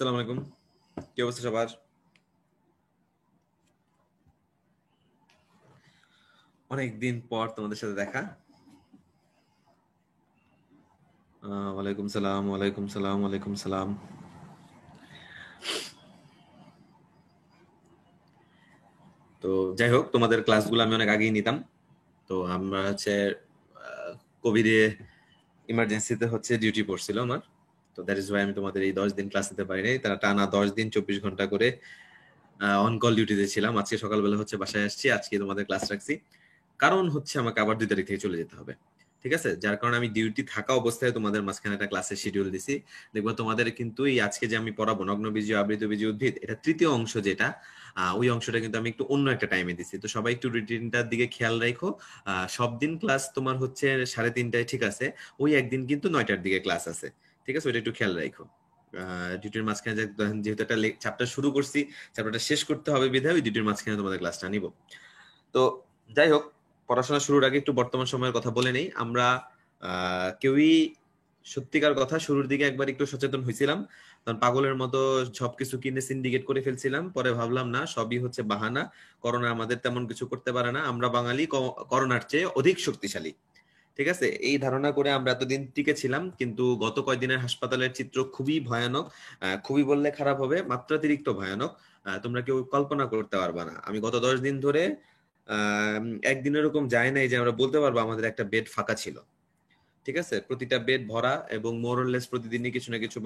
আসসালামু আলাইকুম। কি অবস্থা সবার? অনেকদিন পর তোমাদের সাথে দেখা। ওয়ালাইকুম সালাম, ওয়ালাইকুম সালাম, ওয়ালাইকুম সালাম। তো যাই হোক, তোমাদের ক্লাসগুলো আমি অনেক আগেই নিতাম। তো আমরা হচ্ছে কোভিডে ইমার্জেন্সিতে হচ্ছে ডিউটি পড়ছিল আমার। তো দ্যাট ইজ ওয়াই আমি তোমাদের এই 10 দিন ক্লাস নিতে পারি নাই। তারা টানা 10 দিন 24 ঘন্টা করে অন কল ডিউটিতে ছিলাম। আজকে সকালবেলা হচ্ছে বাসায় আসছি, আজকে তোমাদের ক্লাস রাখছি। কারণ হচ্ছে আমাকে আবার 2 তারিখ থেকে চলে যেতে হবে। ঠিক আছে, যার কারণে আমি ডিউটি থাকা অবস্থায় তোমাদের মাঝখানে একটা ক্লাসের শিডিউল দিছি। দেখবো তোমাদের কিন্তু এই আজকে যে আমি পড়াবো নগ্নবীজীয় আবৃতবীজীয় উদ্ভিদ, এটা তৃতীয় অংশ যেটা, ওই অংশটা কিন্তু আমি একটু অন্য একটা টাইমে দিছি। তো সবাই একটু রুটিনটার দিকে খেয়াল রাখো। সব দিন ক্লাস তোমার হচ্ছে 3:30টায়, ঠিক আছে। ওই একদিন কিন্তু 9টার দিকে ক্লাস আছে। ঠিক আছে, ওইটা একটু খেয়াল রাখো। ডিউটির মাঝখানে যেহেতু একটা চ্যাপ্টার শুরু করছি, চ্যাপ্টারটা শেষ করতে হবে বিধায় ওই ডিউটির মাঝখানে তোমাদের ক্লাসটা নিব। তো যাই হোক, পড়াশোনা শুরুর আগে একটু বর্তমান সময়ের কথা বলে নেই। আমরা কেউই সত্যিকার কথা শুরুর দিকে একবার একটু সচেতন হয়েছিলাম, তখন পাগলের মতো সবকিছু কিনে সিন্ডিকেট করে ফেলছিলাম। পরে ভাবলাম না, সবই হচ্ছে বাহানা। করোনা আমাদের তেমন কিছু করতে পারে না, আমরা বাঙালি করোনার চেয়ে অধিক শক্তিশালী। ঠিক আছে, এই ধারণা করে আমরা এতদিন টিকে ছিলাম। কিন্তু গত কয়েকদিনের হাসপাতালের চিত্র খুবই ভয়ানক। খুবই বললে খারাপ হবে, মাত্রাতিরিক্ত ভয়ানক। তোমরা কেউ কল্পনা করতে পারবা না। আমি গত 10 দিন ধরে একদিন এরকম যায় নাই যে আমরা বলতে পারবো আমাদের একটা বেড ফাঁকা ছিল। ঠিক আছে, প্রতিটা বেড ভরা এবং মোরলেস প্রতিদিনই কিছু না কিছু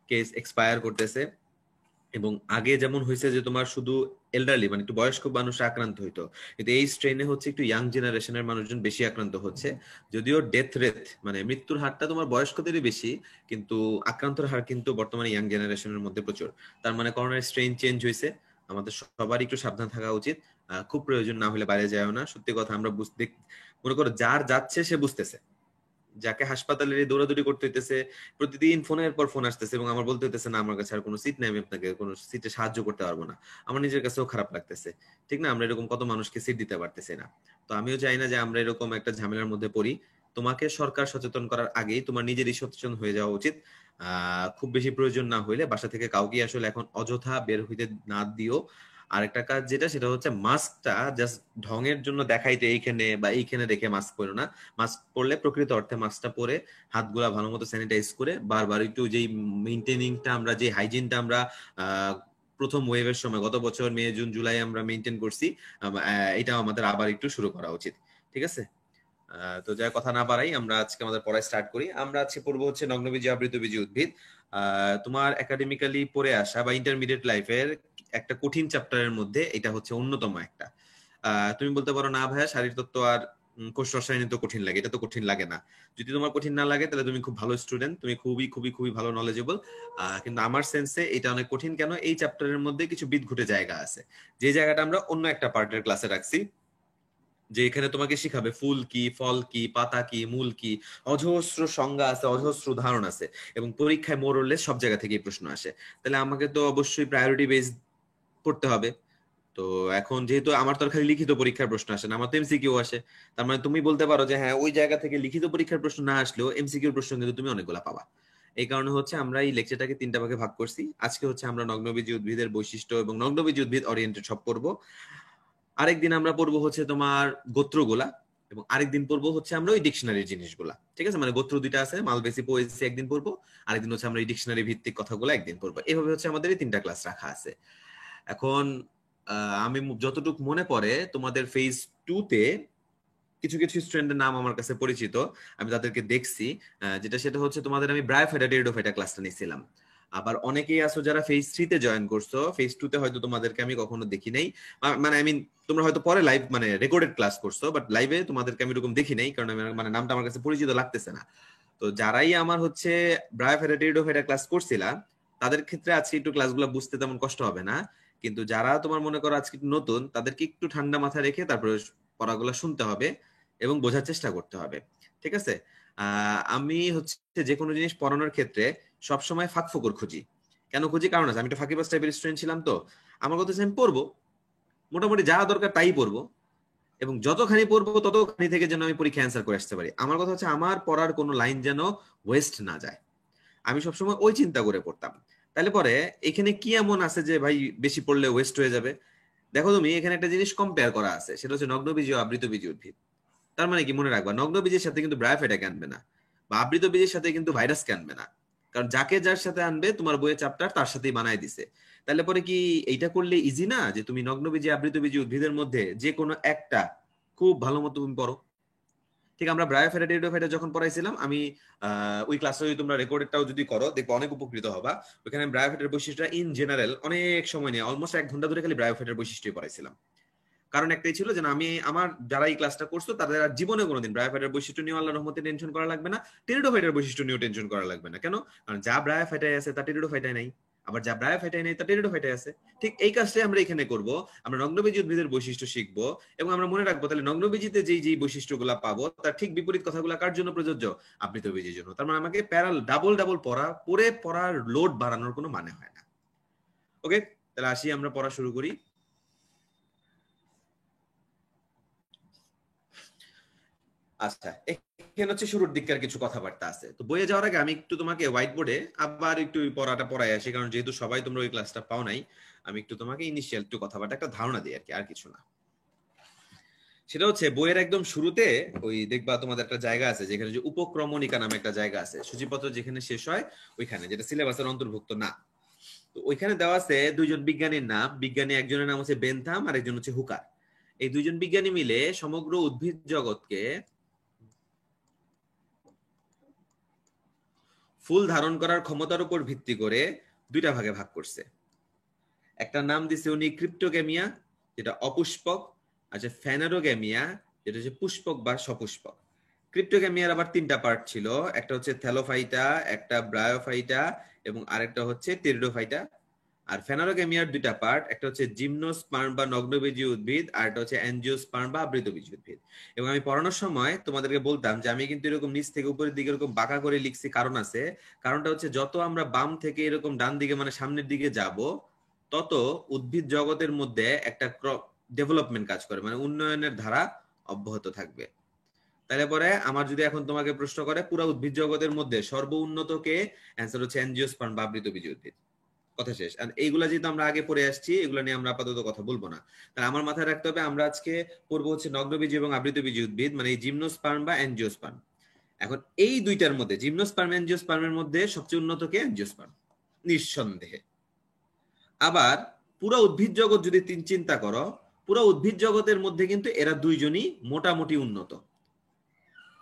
কেস এক্সপায়ার করতেছে। এবং আগে যেমন হয়েছে যে তোমার শুধু এল্ডারলি মানে একটু বয়স্ক মানুষ আক্রান্ত হইতো, কিন্তু এই স্ট্রেনে হচ্ছে একটু ইয়াং জেনারেশনের মানুষজন বেশি আক্রান্ত হচ্ছে। যদিও ডেথ রেট মানে মৃত্যুর হারটা তোমার বয়স্কদেরই বেশি, কিন্তু আক্রান্তের হার কিন্তু বর্তমানে ইয়াং জেনারেশনের মধ্যে প্রচুর। তার মানে করোনার স্ট্রেন চেঞ্জ হয়েছে। আমাদের সবারই একটু সাবধান থাকা উচিত। খুব প্রয়োজন না হলে বাইরে যায়ও না। সত্যি কথা, আমরা বুঝতে মনে করো যার যাচ্ছে সে বুঝতেছে, যাকে হাসপাতালে দৌড়াদৌড়ি করতে হইতেছে, প্রতিদিন ফোনের পর ফোন আসতেছে এবং আমার বলতে হইতেছে না আমার কাছে আর কোনো সিট নেই, আমি আপনাকে কোনো সিটে সাহায্য করতে পারবো না। আমার নিজের কাছেও খারাপ লাগতেছে। ঠিক না, আমরা এরকম কত মানুষকে সিট দিতে পারতেছি না। তো আমিও চাই না যে আমরা এরকম একটা ঝামেলার মধ্যে পড়ি। তোমাকে সরকার সচেতন করার আগেই তোমার নিজেরই সচেতন হয়ে যাওয়া উচিত। খুব বেশি প্রয়োজন না হইলে বাসা থেকে কাউকে আসলে এখন অযথা বের হইতে না দিও। আরেকটা কাজ যেটা, সেটা হচ্ছে মাস্কটা জাস্ট ঢঙের জন্য দেখাইতে এইখানে বা এইখানে রেখে মাস্ক পরো না। মাস্ক পরলে প্রকৃত অর্থে মাস্কটা পরে হাতগুলা ভালো মতো স্যানিটাইজ করে বারবার একটু যেই মেইনটেনিংটা আমরা, যে হাইজিনটা আমরা আহ প্রথম ওয়েভের সময় গত বছর মে জুন জুলাই আমরা মেনটেন করছি, এটা আমাদের আবার একটু শুরু করা উচিত। ঠিক আছে। তো যাই কথা না বাড়াই, আমরা আজকে আমাদের পড়ায় স্টার্ট করি। আমরা আজকে পড়বো হচ্ছে নগ্নবীজী আবৃতবীজী উদ্ভিদ। তোমার একাডেমিক্যালি পড়ে আসা বা ইন্টারমিডিয়েট লাইফের একটা কঠিন চ্যাপ্টারের মধ্যে এটা হচ্ছে অন্যতম একটা। তুমি বলতে পারো না ভাইয়া শারীরতত্ত্ব আর কোষ রসায়ন তো কঠিন লাগে, এটা তো কঠিন লাগে না। যদি তোমার কঠিন না লাগে তাহলে তুমি খুব ভালো স্টুডেন্ট, তুমি খুবই খুবই খুবই ভালো নলেজেবল। কিন্তু আমার সেন্সে এটা অনেক কঠিন। কেন? এই চ্যাপ্টারের মধ্যে কিছু বিদঘুটে জায়গা আছে, যে জায়গাটা আমরা অন্য একটা পার্টের ক্লাসে রাখছি, যে এখানে তোমাকে শিখাবে ফুল কি, ফল কি, পাতা কি, মূল কি। অজস্র সংজ্ঞা আছে, অজস্র উদাহরণ আছে, এবং পরীক্ষায় মোরলে সব জায়গা থেকেই প্রশ্ন আসে। তাহলে আমাকে তো অবশ্যই প্রায়োরিটি বেস পড়তে হবে। তো এখন যেহেতু আমার তো আর খালি লিখিত পরীক্ষার প্রশ্ন আসে না, আমার তো এমসিকিউ আসে। তার মানে তুমি বলতে পারো যে হ্যাঁ, ওই জায়গা থেকে লিখিত পরীক্ষার প্রশ্ন না আসলেও এমসিকিউর প্রশ্ন কিন্তু তুমি অনেকগুলা পাবা। এই কারণে হচ্ছে আমরা এই লেকচারটাকে 3টা ভাগে ভাগ করছি। আজকে হচ্ছে আমরা নগ্নবীজী উদ্ভিদের বৈশিষ্ট্য এবং নগ্নবীজী উদ্ভিদ ওরিয়েন্টেড সব পড়বো। আরেকদিন আমরা পড়বো হচ্ছে তোমার গোত্রগুলা, এবং আরেকদিন পড়বো হচ্ছে আমরা ওই ডিকশনারির জিনিসগুলা। ঠিক আছে, মানে গোত্র দুইটা আছে, মালবেসি পোয়েসি একদিন পড়বো, আরেকদিন হচ্ছে আমরা এই ডিকশনারি ভিত্তিক কথাগুলো একদিন পড়বো। এভাবে হচ্ছে আমাদের এই 3টা ক্লাস রাখা আছে। এখন আমি যতটুকু মনে পড়ে তোমাদের ফেজ 2-তে কিছু কিছু স্টুডেন্টের নাম আমার কাছে পরিচিত, আমি তাদেরকে দেখছি। যেটা সেটা হচ্ছে তোমাদের আমি ব্রায়োফাইটা টেরিডোফাইটা ক্লাসটা নিয়েছিলাম। আবার অনেকেই আছো যারা ফেজ 3-তে জয়েন করছো, ফেজ 2-তে হয়তো তোমাদেরকে আমি কখনো দেখি নাই। মানে আই মিন, তোমরা হয়তো পরে লাইভ মানে রেকর্ডেড ক্লাস করছো, বাট লাইভে তোমাদেরকে আমি এরকম দেখি নাই, কারণ মানে নামটা আমার কাছে পরিচিত লাগতেছে না। তো যারাই আমার হচ্ছে ব্রায়োফাইটা টেরিডোফাইটা ক্লাস করছিলা, তাদের ক্ষেত্রে আজকে একটু ক্লাসগুলো বুঝতে তেমন কষ্ট হবে না। কিন্তু যারা তোমার মনে করো আজকে একটু নতুন, তাদেরকে একটু ঠান্ডা মাথায় রেখে তারপরে পড়াগুলো শুনতে হবে এবং বোঝার চেষ্টা করতে হবে। ঠিক আছে। আমি হচ্ছে যে কোনো জিনিস পড়ানোর ক্ষেত্রে সবসময় ফাঁকফোকর খুঁজি। কেন খুঁজি? কারণ আছে, আমি একটা ফাঁকিবাজ টাইপের স্টুডেন্ট ছিলাম। তো আমার কথা হচ্ছে আমি পড়বো, মোটামুটি যা দরকার তাই পড়বো, এবং যতখানি পড়বো ততখানি থেকে যেন আমি পরীক্ষা অ্যান্সার করে আসতে পারি। আমার কথা হচ্ছে আমার পড়ার কোনো লাইন যেন ওয়েস্ট না যায়। আমি সবসময় ওই চিন্তা করে পড়তাম। তাহলে পরে এখানে কি এমন আছে যে ভাই বেশি পড়লে ওয়েস্ট হয়ে যাবে? দেখো তুমি এখানে একটা জিনিস কম্পেয়ার করা আছে, সেটা হচ্ছে নগ্নবীজী ও আবৃতবীজী উদ্ভিদ। তার মানে কি মনে রাখবা, নগ্নবীজের সাথে কিন্তু ব্রায়োফাইটাকে আনবে না, বা আবৃতবীজের সাথে কিন্তু ভাইরাসকে আনবে না, কারণ যাকে যার সাথে আনবে তোমার বইয়ের চ্যাপ্টার তার সাথেই বানায় দিছে। তাহলে পরে কি এইটা করলে ইজি না যে তুমি নগ্নবীজী আবৃতবীজী উদ্ভিদের মধ্যে যে কোনো একটা খুব ভালো মতো তুমি পড়ো? ঠিক আমরা ব্রায়োফাইটা টেরিডোফাইটা যখন পড়াইছিলাম, আমি ওই ক্লাসে যদি তোমরা রেকর্ডেডটাও যদি করো দেখবো অনেক উপকৃত হবা। ওখানে ব্রায়োফাইটার বৈশিষ্ট্য ইন জেনারেল অনেক সময় নিয়ে অলমোস্ট 1 ঘন্টা ধরে খালি ব্রায়োফাইটার বৈশিষ্ট্য পড়াইছিলাম। কারণ একটাই ছিল যে আমি আমার যারা এই ক্লাসটা করছো তাদের আর জীবনে কোনোদিন ব্রায়োফাইটার বৈশিষ্ট্য নিয়ে আল্লাহর রহমতে টেনশন করা লাগবে না, টেরিডোফাইটার বৈশিষ্ট্য নিয়েও টেনশন করা লাগবে না। কেন? কারণ যা ব্রায়োফাইটায় আছে তা টেরিডোফাইটায় নাই, আবার যা ব্রায়োফাইটায় নেই তা টেরিডোফাইটায় আছে। ঠিক এই কাজটাই আমরা এখানে করব। আমরা নগ্নবীজী উদ্ভিদের বৈশিষ্ট্য শিখবো এবং আমরা মনে রাখবো তাহলে নগ্নবীজীতে যেই যেই বৈশিষ্ট্যগুলো পাবো তার ঠিক বিপরীত কথাগুলো কার জন্য প্রযোজ্য? আবৃতবীজীর জন্য। তার মানে আমাকে প্যারাল ডাবল ডাবল পড়ার লোড বাড়ানোর কোনো মানে হয় না। ওকে, তাহলে আসি আমরা পড়া শুরু করি। আচ্ছা, এখানে হচ্ছে শুরুর দিককার কিছু কথাবার্তা আছে। তো বইয়ে যাওয়ার আগে আমি একটু তোমাকে হোয়াইট বোর্ডে আবার একটু পড়াটা পড়াই আসি, কারণ যেহেতু সবাই তোমরা ওই ক্লাসটা পাও নাই, আমি একটু তোমাকে ইনিশিয়াল একটু কথাবার্তা একটা ধারণা দিই আর কিছু না। সেটা হচ্ছে বইয়ের একদম শুরুতে ওই দেখবা তোমাদের একটা জায়গা আছে যেখানে যে উপক্রমণিকা নামে একটা জায়গা আছে, সূচিপত্র যেখানে শেষ হয় ওইখানে, যেটা সিলেবাসের অন্তর্ভুক্ত না। তো ওইখানে দেওয়া আছে দুইজন বিজ্ঞানীর নাম। বিজ্ঞানী একজনের নাম হচ্ছে বেনথাম আর একজন হচ্ছে হুকার। এই দুইজন বিজ্ঞানী মিলে সমগ্র উদ্ভিদ জগৎকে ফুল ধারণ করার ক্ষমতার উপর ভিত্তি করে দুইটা ভাগে ভাগ করছে। একটা নাম দিছে উনি ক্রিপ্টোগ্যামিয়া, যেটা অপুষ্পক, আচ্ছা ফ্যানেরোগ্যামিয়া, যেটা হচ্ছে পুষ্পক বা সপুষ্পক। ক্রিপ্টোগ্যামিয়ার আবার 3টা পার্ট ছিল, একটা হচ্ছে থ্যালোফাইটা, একটা ব্রায়োফাইটা এবং আরেকটা হচ্ছে টেরিডোফাইটা। আর ফেনারোগ্যামিয়ার 2টা পার্ট, একটা হচ্ছে জিমনোস্পার্ম বা নগ্নবীজী উদ্ভিদ, আর একটা হচ্ছে অ্যাঞ্জিওস্পার্ম বা আবৃতবীজী উদ্ভিদ। এবং আমি পড়ানোর সময় তোমাদেরকে বলতাম যে আমি কিন্তু এরকম নিচ থেকে উপরের দিকে এরকম বাঁকা করে লিখছি, কারণ আছে। কারণটা হচ্ছে যত আমরা বাম থেকে এরকম ডান দিকে মানে সামনের দিকে যাব, তত উদ্ভিদ জগতের মধ্যে একটা ডেভেলপমেন্ট কাজ করে, মানে উন্নয়নের ধারা অব্যাহত থাকবে। তাহলে পরে আমার যদি এখন তোমাকে প্রশ্ন করে পুরো উদ্ভিদ জগতের মধ্যে সর্বোন্নত কে, অ্যান্সার হচ্ছে অ্যাঞ্জিওস্পার্ম বা আবৃতবীজী উদ্ভিদ। কথা শেষ। আর এইগুলা যেহেতু আমরা আগে পড়ে আসছি, এগুলা নিয়ে আমরা আপাতত কথা বলবো না। তাহলে আমার মাথায় রাখতে হবে আমরা আজকে পড়বো হচ্ছে নগ্নবীজী এবং আবৃতবীজী উদ্ভিদ, মানে এই জিমনোস্পার্ম বা অ্যাঞ্জিওস্পার্ম। এখন এই দুইটার মধ্যে জিমনোস্পার্ম অ্যাঞ্জিওস্পার্মের মধ্যে সবচেয়ে উন্নত কে? অ্যাঞ্জিওস্পার্ম, নিঃসন্দেহে। আবার পুরো উদ্ভিদ জগৎ যদি চিন্তা করো, পুরো উদ্ভিদ জগতের মধ্যে কিন্তু এরা দুইজনই মোটামুটি উন্নত।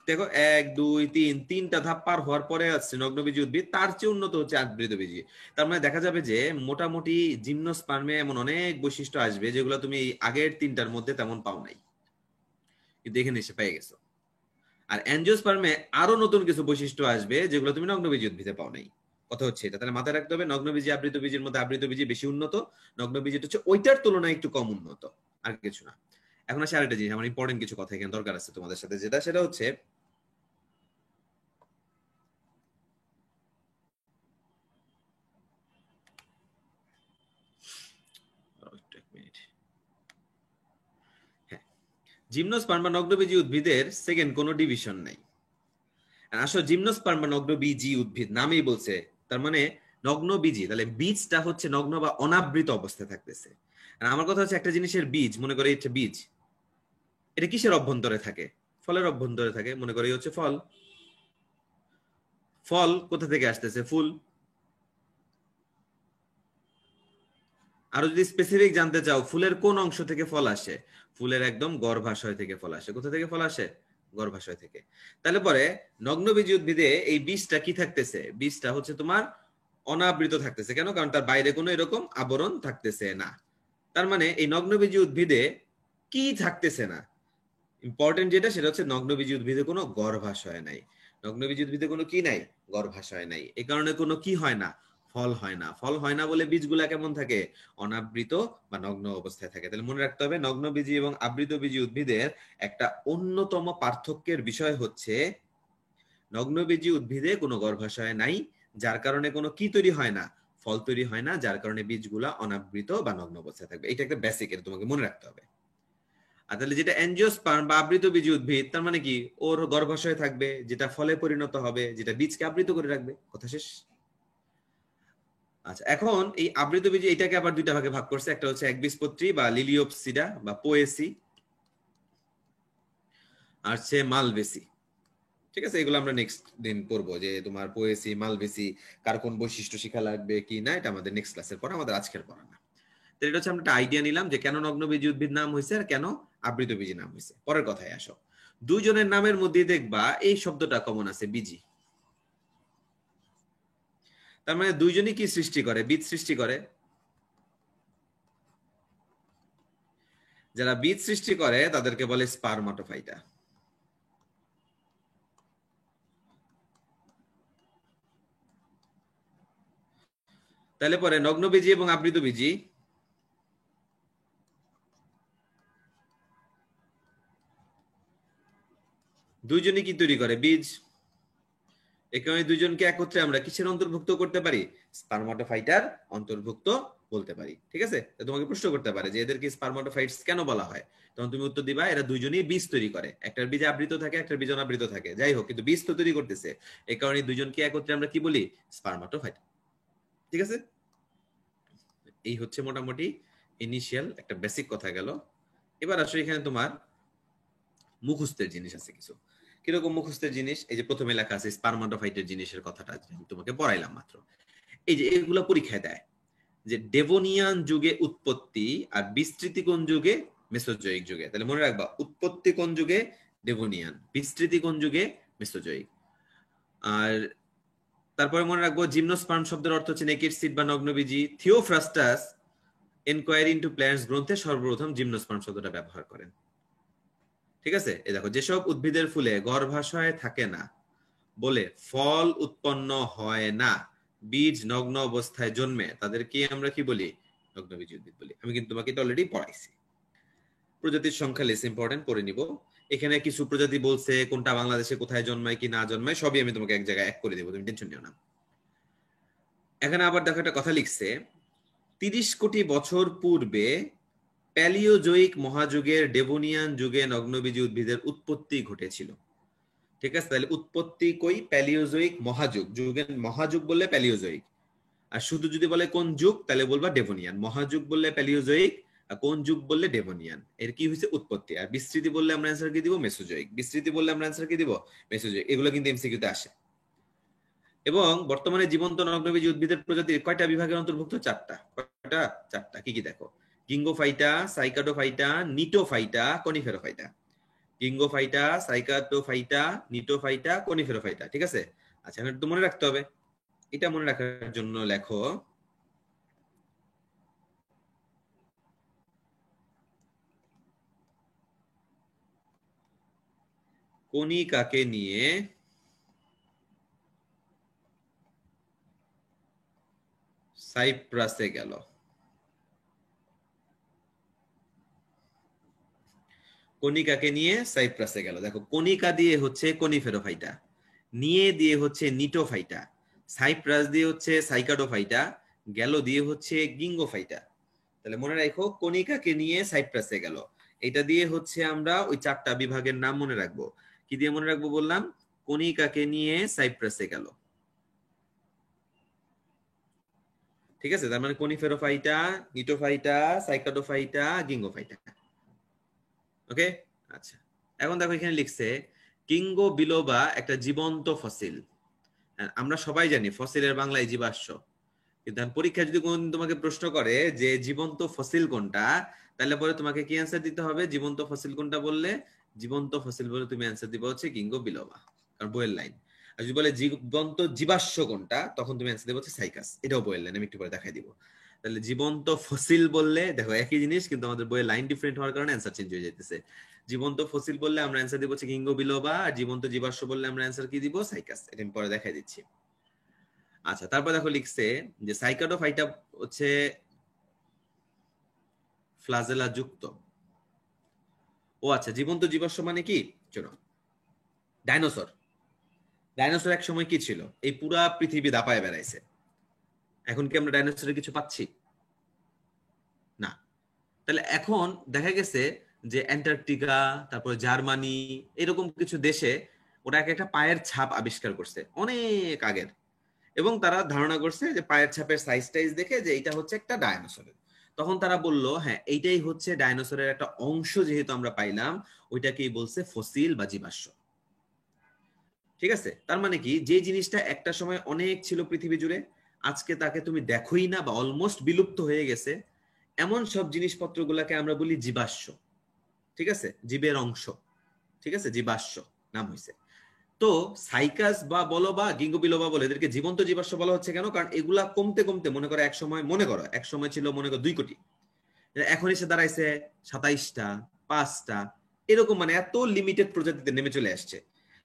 দেখো 1 2 3 তিনটা ধাপ পার হওয়ার পরে আসছে নগ্নবীজী উদ্ভিদ, তার চেয়ে উন্নত হচ্ছে আবৃতবীজী। তার মানে দেখা যাবে যে মোটামুটি জিমনোস্পার্মে এমন অনেক বৈশিষ্ট্য আসবে যেগুলো তুমি এই আগের 3টার মধ্যে তেমন পাও নাই, কিন্তু এখানে এসে পেয়ে গেছো। আর অ্যাঞ্জিওস্পার্মে আরো নতুন কিছু বৈশিষ্ট্য আসবে যেগুলো তুমি নগ্নবীজী উদ্ভিদে পাও নাই। কথা হচ্ছে এটা। তাহলে মাথায় রাখতে হবে নগ্নবীজী আবৃতবীজীর মধ্যে আবৃতবীজী বেশি উন্নত, নগ্নবীজীটা হচ্ছে ওইটার তুলনায় একটু কম উন্নত, আর কিছু না। এখন আসে আরেকটা জিনিস, আমার ইম্পর্টেন্ট কিছু কথা এখানে দরকার আছে তোমাদের সাথে, সেটা হচ্ছে জিমনোস্পার্ম বা নগ্নবীজী উদ্ভিদের সেকেন্ড কোনো ডিভিশন নাই। আসলে জিমনোস্পার্ম বা নগ্নবীজী উদ্ভিদ নামেই বলছে, তার মানে নগ্নবীজী, তাহলে বীজটা হচ্ছে নগ্ন বা অনাবৃত অবস্থায় থাকতেছে। আর আমার কথা হচ্ছে একটা জিনিসের বীজ, মনে করে এটা বীজ, এটা কিসের অভ্যন্তরে থাকে? ফলের অভ্যন্তরে থাকে। মনে করে হচ্ছে ফল। ফল কোথা থেকে আসতেছে? ফুল। আরো যদি স্পেসিফিক জানতে চাও ফুলের কোন অংশ থেকে ফল আসে, ফুলের একদম গর্ভাশয় থেকে ফল আসে। কোথা থেকে ফল আসে? গর্ভাশয় থেকে। তাহলে পরে নগ্নবীজী উদ্ভিদে এই বীজটা কি থাকতেছে? বীজটা হচ্ছে তোমার অনাবৃত থাকতেছে। কেন? কারণ তার বাইরে কোনো এরকম আবরণ থাকতেছে না। তার মানে এই নগ্নবীজী উদ্ভিদে কি থাকতেছে না? ইম্পর্টেন্ট যেটা, সেটা হচ্ছে নগ্নবীজী উদ্ভিদে কোনো গর্ভাশয় নাই। নগ্নবীজী উদ্ভিদে কোনো কি নাই? গর্ভাশয় নাই। এই কারণে কোনো কি হয় না? ফল হয় না। ফল হয় না বলে বীজগুলা কেমন থাকে? অনাবৃত বা নগ্ন অবস্থায় থাকে। তাহলে মনে রাখতে হবে নগ্নবীজী এবং আবৃতবীজী উদ্ভিদের একটা অন্যতম পার্থক্যের বিষয় হচ্ছে নগ্নবীজী উদ্ভিদে কোনো গর্ভাশয় নাই, যার কারণে কোনো কি তৈরি হয় না? ফল তৈরি হয় না, যার কারণে বীজগুলা অনাবৃত বা নগ্ন অবস্থায় থাকবে। এটা একটা বেসিক, এটা তোমাকে মনে রাখতে হবে। আর তাহলে যেটা অ্যাঞ্জিওস্পার্ম বা আবৃতবীজী উদ্ভিদ, তার মানে কি ওর গর্ভাশয় থাকবে, যেটা ফলে পরিণত হবে, যেটা বীজকে আবৃত করে রাখবে। কথা শেষ। আচ্ছা, এখন এই আবৃতবীজী এটাকে আবার দুইটা ভাগে ভাগ করছে, একটা হচ্ছে একবীজপত্রী বা লিলিওপসিডা বা পোয়েসি, আর হচ্ছে মালবেসি। ঠিক আছে, এগুলো আমরা নেক্সট দিন পড়বো, যে তোমার পোয়েসি মালবেসি কার কোন বৈশিষ্ট্য শিখা লাগবে কি না, এটা আমাদের নেক্সট ক্লাসের পর, আমাদের আজকের পড়া না। তো এটা হচ্ছে আমরা একটা আইডিয়া নিলাম যে কেন নগ্নবীজী উদ্ভিদ নাম হয়েছে আর কেন আবৃতবীজী নাম হয়েছে। পরের কথায় আসো, দুইজনের নামের মধ্যে দেখবা এই শব্দটা কমন আছে, বীজি। তার মানে দুইজনই কি সৃষ্টি করে? বীজ সৃষ্টি করে। যারা বীজ সৃষ্টি করে তাদেরকে বলে স্পারমাটোফাইটা। তাহলে পরে নগ্নবীজী এবং আবৃতবীজী দুইজনই কি তৈরি করে? বীজ। এই কারণে দুইজনকে একত্রে আমরা কিসের অন্তর্ভুক্ত করতে পারি? স্পারমাটোফাইটার অন্তর্ভুক্ত বলতে পারি। ঠিক আছে, তোমাকে প্রশ্ন করতে পারে যে এদেরকে স্পারমাটোফাইটস কেন বলা হয়, তখন তুমি উত্তর দিবা এরা দুইজনই বীজ তৈরি করে, একটার বীজে আবৃত থাকে, একটার বীজ অনাবৃত থাকে, যাই হোক কিন্তু বীজ তো তৈরি করতেছে। এই কারণে দুইজনকে একত্রে আমরা কি বলি? স্পারমাটোফাইট। ঠিক আছে, এই হচ্ছে মোটামুটি ইনিশিয়াল একটা বেসিক কথা গেল। এবার আসলে এখানে তোমার মুখস্থের জিনিস আছে কিছু। কিরকম মুখস্থের জিনিস? এই যে প্রথমে লেখা আছে স্পারমাটোফাইটের জিনিসের কথাটা আমি তোমাকে পড়াইলাম মাত্র। এই যে এগুলো পরীক্ষায় দেয় যে ডেভোনিয়ান যুগে উৎপত্তি আর বিস্তৃতি কোন যুগে? মেসোজোয়িক যুগে। তাহলে মনে রাখবা, উৎপত্তি কোন যুগে? ডেভোনিয়ান। বিস্তৃতি কোন যুগে? মেসোজোয়িক। আর তারপরে মনে রাখবো জিমনোস্পার্ম শব্দের অর্থ হচ্ছে নেকেড সিড বা নগ্নবীজী। থিওফ্রাস্টাস এনকোয়ারি ইনটু প্ল্যান্টস গ্রন্থে সর্বপ্রথম জিমনোস্পার্ম শব্দটা ব্যবহার করেন। ঠিক আছে, এই দেখো, যেসব উদ্ভিদের ফুলে গর্ভাশয় থাকে না বলে ফল উৎপন্ন হয় না, বীজ নগ্ন অবস্থায় জন্মে, তাদেরকে আমরা কি বলি? নগ্নবীজী উদ্ভিদ বলি। আমি কিন্তু তোমাকে অলরেডি পড়াইছি। প্রজাতির সংখ্যা লেস ইম্পর্টেন্ট, পড়ে নিব। এখানে কিছু প্রজাতি বলছে, কোনটা বাংলাদেশে কোথায় জন্মায় কি না জন্মায় সবই আমি তোমাকে এক জায়গায় এক করে দেবো, তুমি টেনশন নিও না। এখানে আবার দেখো একটা কথা লিখছে, 30 কোটি বছর পূর্বে প্যালিওজোয়িক মহাযুগের ডেভোনিয়ান যুগে নগ্নবীজী উদ্ভিদের উৎপত্তি ঘটেছিল। ঠিক আছে, তাহলে উৎপত্তি কই? প্যালিওজোয়িক মহাযুগ। যুগের মহাযুগ বললে প্যালিওজোয়িক, আর শুধু যদি বলে কোন যুগ তাহলে বলবা ডেভোনিয়ান। মহাযুগ বললে প্যালিওজোয়িক, আর কোন যুগ বললে ডেভোনিয়ান। এর কি হয়েছে? উৎপত্তি। আর বিস্তৃতি বললে আমরা অ্যান্সার কি দিব? মেসোজোয়িক। বিস্তৃতি বললে আমরা অ্যান্সার কি দিব? মেসোজোয়িক। এগুলো কিন্তু এমসিকিউতে আসে। এবং বর্তমানে জীবন্ত নগ্নবীজী উদ্ভিদের প্রজাতি কয়টা বিভাগের অন্তর্ভুক্ত? 4টা। কয়টা? 4টা। কি কি দেখো? গিঙ্গোফাইটা, সাইকাডোফাইটা, নিটোফাইটা, কনিফেরোফাইটা। গিঙ্গোফাইটা, সাইকাডোফাইটা, নিটোফাইটা, কনিফেরোফাইটা। ঠিক আছে, আচ্ছা এখন তো মনে রাখতে হবে। এটা মনে রাখার জন্য লেখো কণিকাকে নিয়ে সাইপ্রাসে গেল। কণিকাকে নিয়ে সাইপ্রাসে গেল। দেখো, কণিকা দিয়ে হচ্ছে কনিফেরোফাইটা, নিয়ে দিয়ে হচ্ছে নিটোফাইটা, সাইপ্রাস দিয়ে হচ্ছে সাইকাডোফাইটা, গেল দিয়ে হচ্ছে গিঙ্গোফাইটা। তাহলে মনে রাখো, কণিকাকে নিয়ে সাইপ্রাসে গেল, এটা দিয়ে হচ্ছে আমরা ওই 4টা বিভাগের নাম মনে রাখবো। কি দিয়ে মনে রাখবো বললাম? কণিকাকে নিয়ে সাইপ্রাসে গেল। ঠিক আছে, তার মানে কনিফেরোফাইটা, নিটোফাইটা, সাইকাডোফাইটা, গিঙ্গোফাইটা। ওকে, আচ্ছা। এখন দেখো এখানে লিখছে কিঙ্গো বিলোবা একটা জীবন্ত ফসিল। আমরা সবাই জানি ফসিলের বাংলায় জীবাশ্ম, কিন্তু পরীক্ষা যদি কোনদিন তোমাকে প্রশ্ন করে যে জীবন্ত ফসিল কোনটা, তাহলে পরে তোমাকে কি অ্যান্সার দিতে হবে? জীবন্ত ফসিল কোনটা বললে, জীবন্ত ফসিল বলে তুমি অ্যান্সার দিবে হচ্ছে কিঙ্গো বিলোবা, কারণ বইয়ের লাইন। আর যদি বলে জীবন্ত জীবাশ্ম কোনটা, তখন তুমি অ্যান্সার দিবে হচ্ছে সাইকাস, এটাও বইয়ের লাইন, আমি একটু পরে দেখাই দিব। তাহলে জীবন্ত ফসিল বললে দেখো একই জিনিস, কিন্তু আমাদের বইয়ের লাইন ডিফারেন্ট হওয়ার কারণে অ্যান্সার চেঞ্জ হয়ে যাইতেছে। জীবন্ত ফসিল বললে আমরা অ্যান্সার দিব হচ্ছে কিঙ্গো বিলোবা, আর জীবন্ত জীবাশ্ম বললে আমরা অ্যান্সার কি দিব? সাইকাস। এটা আমি পরে দেখাই দিচ্ছি। আচ্ছা, তারপর দেখো লিখছে যে সাইকাডোফাইটা হচ্ছে ফ্লাজেলা যুক্ত। ও আচ্ছা, জীবন্ত জীবাশ্ম মানে কি? চলো, ডাইনোসর। ডাইনোসর এক সময় কি ছিল? এই পুরা পৃথিবী দাপায় বেড়াইছে। এখন কি আমরা ডাইনোসরের কিছু পাচ্ছি? না। তাহলে এখন দেখা গেছে যে অ্যান্টার্কটিকা, তারপর জার্মানি, এরকম কিছু দেশে ওরা একটা পায়ের ছাপ আবিষ্কার করছে অনেক আগের। এবং তারা ধারণা করছে যে পায়ের ছাপের সাইজ টাইজ দেখে যে এটা হচ্ছে একটা ডায়নোসরের। তখন তারা বলল হ্যাঁ এইটাই হচ্ছে ডায়নোসরের একটা অংশ, যেহেতু আমরা পাইলাম ওইটাকেই বলছে ফসিল বা জীবাশ্ম। ঠিক আছে, তার মানে কি যে জিনিসটা একটা সময় অনেক ছিল পৃথিবী জুড়ে, আজকে তাকে তুমি দেখোই না বা অলমোস্ট বিলুপ্ত হয়ে গেছে, এমন সব জিনিসপত্রগুলোকে আমরা বলি জীবাশ্ম। ঠিক আছে, জীবের অংশ। ঠিক আছে, জীবাশ্ম নাম হয়েছে। তো সাইকাস বা বলো বা গিঙ্গো বিলোবা বলে এদেরকে জীবন্ত জীবাশ্ম বলা হচ্ছে কেন? কারণ এগুলা কমতে কমতে মনে করো এক সময় ছিল মনে করো 2 কোটি, এখন এসে দাঁড়াইছে 27টা, 5টা, এরকম, মানে এত লিমিটেড প্রজাতিতে নেমে চলে আসছে।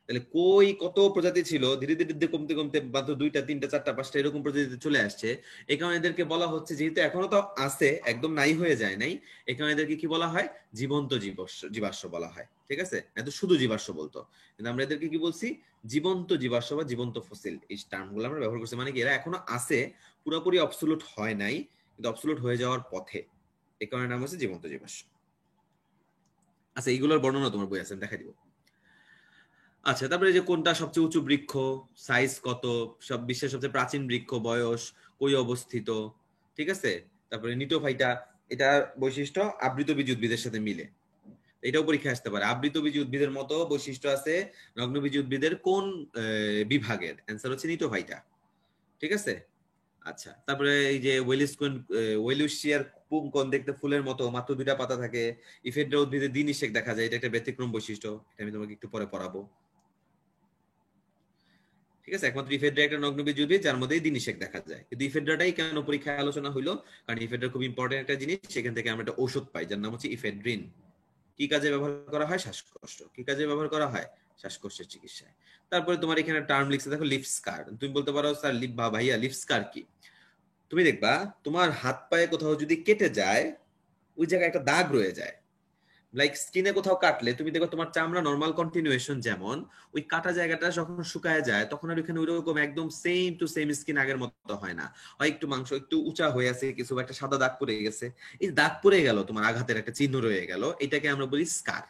তাহলে কই কত প্রজাতি ছিল, ধীরে ধীরে ধীরে কমতে কমতে মাত্র 2টা, 3টা, 4টা, 5টা এরকম প্রজাতিতে চলে আসছে। এই কারণে এদেরকে বলা হচ্ছে, যেহেতু এখনো তো আছে, একদম নাই হয়ে যায় নাই, এই কারণে এদেরকে কি বলা হয়? জীবন্ত জীবাশ্ম বলা হয়। ঠিক আছে, এত শুধু জীবাশ্ম বলতো, কিন্তু আমরা এদেরকে কি বলছি? জীবন্ত জীবাশ্ম বা জীবন্ত ফসিল, এই টার্মগুলো আমরা ব্যবহার করছি। মানে কি এরা এখনো আছে, পুরোপুরি অবসোলুট হয় নাই, কিন্তু অবসোলুট হয়ে যাওয়ার পথে, এই কারণে নাম হচ্ছে জীবন্ত জীবাশ্ম। আচ্ছা, এইগুলোর বর্ণনা তোমার বই আছে, দেখা দিব। আচ্ছা, তারপরে যে কোনটা সবচেয়ে উঁচু বৃক্ষ, সাইজ কত, সব বিশ্বের সবচেয়ে প্রাচীন বৃক্ষ, বয়স, কই অবস্থিত। ঠিক আছে, তারপরে নিটোফাইটা, এটা বৈশিষ্ট্য আবৃতবীজী উদ্ভিদের সাথে মিলে, এটাও পরীক্ষা আসতে পারে। আবৃতবীজী উদ্ভিদের মতো বৈশিষ্ট্য আছে নগ্নবীজী উদ্ভিদের কোন বিভাগের? অ্যান্সার হচ্ছে নিটোফাইটা। ঠিক আছে। আচ্ছা, তারপরে এই যে ওয়েলুশিয়ার পুংকন দেখতে ফুলের মতো, মাত্র 2টা পাতা থাকে। ইফেড্রা উদ্ভিদে দ্বিনিষেক দেখা যায়, এটা একটা ব্যতিক্রম বৈশিষ্ট্য, এটা আমি তোমাকে একটু পরে পড়াবো। ঠিক আছে, একমাত্র ইফেড্রা একটা নগ্নবীজী উদ্ভিদ যার মধ্যে দ্বিনিষেক দেখা যায়। কিন্তু ইফেড্রাটাই কেন পরীক্ষায় আলোচনা হইলো? কারণ ইফেড্রা খুব ইম্পর্টেন্ট একটা জিনিস, সেখান থেকে আমরা একটা ঔষধ পাই যার নাম হচ্ছে ইফেড্রিন। কি কাজে ব্যবহার করা হয়? শ্বাসকষ্ট। কি কাজে ব্যবহার করা হয়? শ্বাসকষ্টের চিকিৎসায়। তারপরে তোমার এখানে টার্ম লিখছে দেখো, লিফ স্কার। তুমি বলতে পারো স্যার ভাইয়া লিফ স্কার কি? তুমি দেখবা তোমার হাত পায়ে কোথাও যদি কেটে যায়, ওই জায়গায় একটা দাগ রয়ে যায়। লাইক স্কিনে কোথাও কাটলে তুমি দেখো তোমার চামড়া নর্মাল কন্টিনিউয়েশন যেমন, ওই কাটা জায়গাটা যখন শুকায় যায় তখন আর ওইখানে ওইরকম একদম সেম টু সেম স্কিন আগের মতো হয় না, হয় একটু মাংস একটু উঁচা হয়ে আছে, কিছু একটা সাদা দাগ পড়ে গেছে। এই দাগ পড়ে গেল, তোমার আঘাতের একটা চিহ্ন রয়ে গেল, এটাকে আমরা বলি স্কার।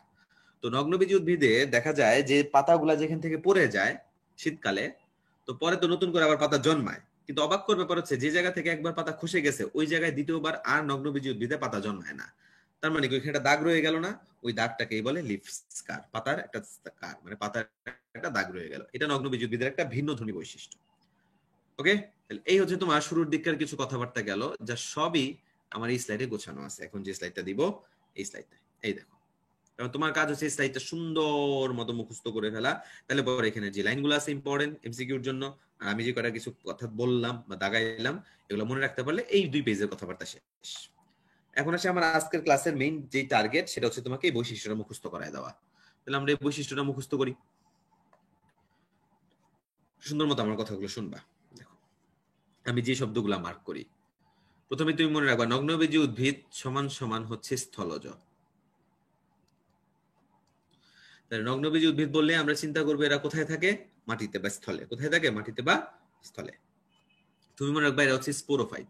তো নগ্নবীজী উদ্ভিদে দেখা যায় যে পাতাগুলা যেখান থেকে পড়ে যায় শীতকালে, তো পরে তো নতুন করে আবার পাতা জন্মায়, কিন্তু অবাক করার ব্যাপার হচ্ছে যে জায়গা থেকে একবার পাতা খসে গেছে ওই জায়গায় দ্বিতীয়বার আর নগ্নবীজী উদ্ভিদে পাতা জন্মায় না। তার মানে ওইখানে একটা দাগ রয়ে গেল না, ওই দাগটাকেই বলে লিফ স্কার, পাতার একটা স্কার, মানে পাতার একটা দাগ রয়ে গেল। এটা নগ্নবীজী উদ্ভিদের একটা ভিন্ন ধর্মী বৈশিষ্ট্য। ওকে, তাহলে এই হচ্ছে তোমার শুরুর দিককার কিছু কথাবার্তা গেল, যা সবই আমার এই স্লাইডে গোছানো আছে। এখন যে স্লাইডটা দিব, এই স্লাইডটা এই দেখো। তোমার কাজ হচ্ছে স্লাইডটা সুন্দর মতো মুখস্থ করে ফেলা, তাহলে পরে এখানে যে লাইনগুলো আছে ইম্পর্টেন্ট এমসিকিউর জন্য, আর আমি যে কটা কিছু কথা বললাম বা দাগাইলাম, এগুলো মনে রাখতে পারলে এই 2 পেজের কথাবার্তা শেষ। এখন আসে আমার আজকের ক্লাসের মেইন যে টার্গেট, সেটা হচ্ছে তোমাকে এই বৈশিষ্ট্যটা মুখস্থ করায় দেওয়া। তাহলে আমরা এই বৈশিষ্ট্যটা মুখস্থ করি। সুন্দর মতো আমার কথাগুলো শুনবা। দেখো, আমি যে শব্দগুলো মার্ক করি, প্রথমে তুমি মনে রাখবা নগ্নবীজী উদ্ভিদ সমান সমান হচ্ছে স্থলজ। নগ্নবীজী উদ্ভিদ বললে আমরা চিন্তা করবো এরা কোথায় থাকে? মাটিতে বা স্থলে। কোথায় থাকে? মাটিতে বা স্থলে। তুমি মনে রাখবা এরা হচ্ছে স্পোরোফাইট।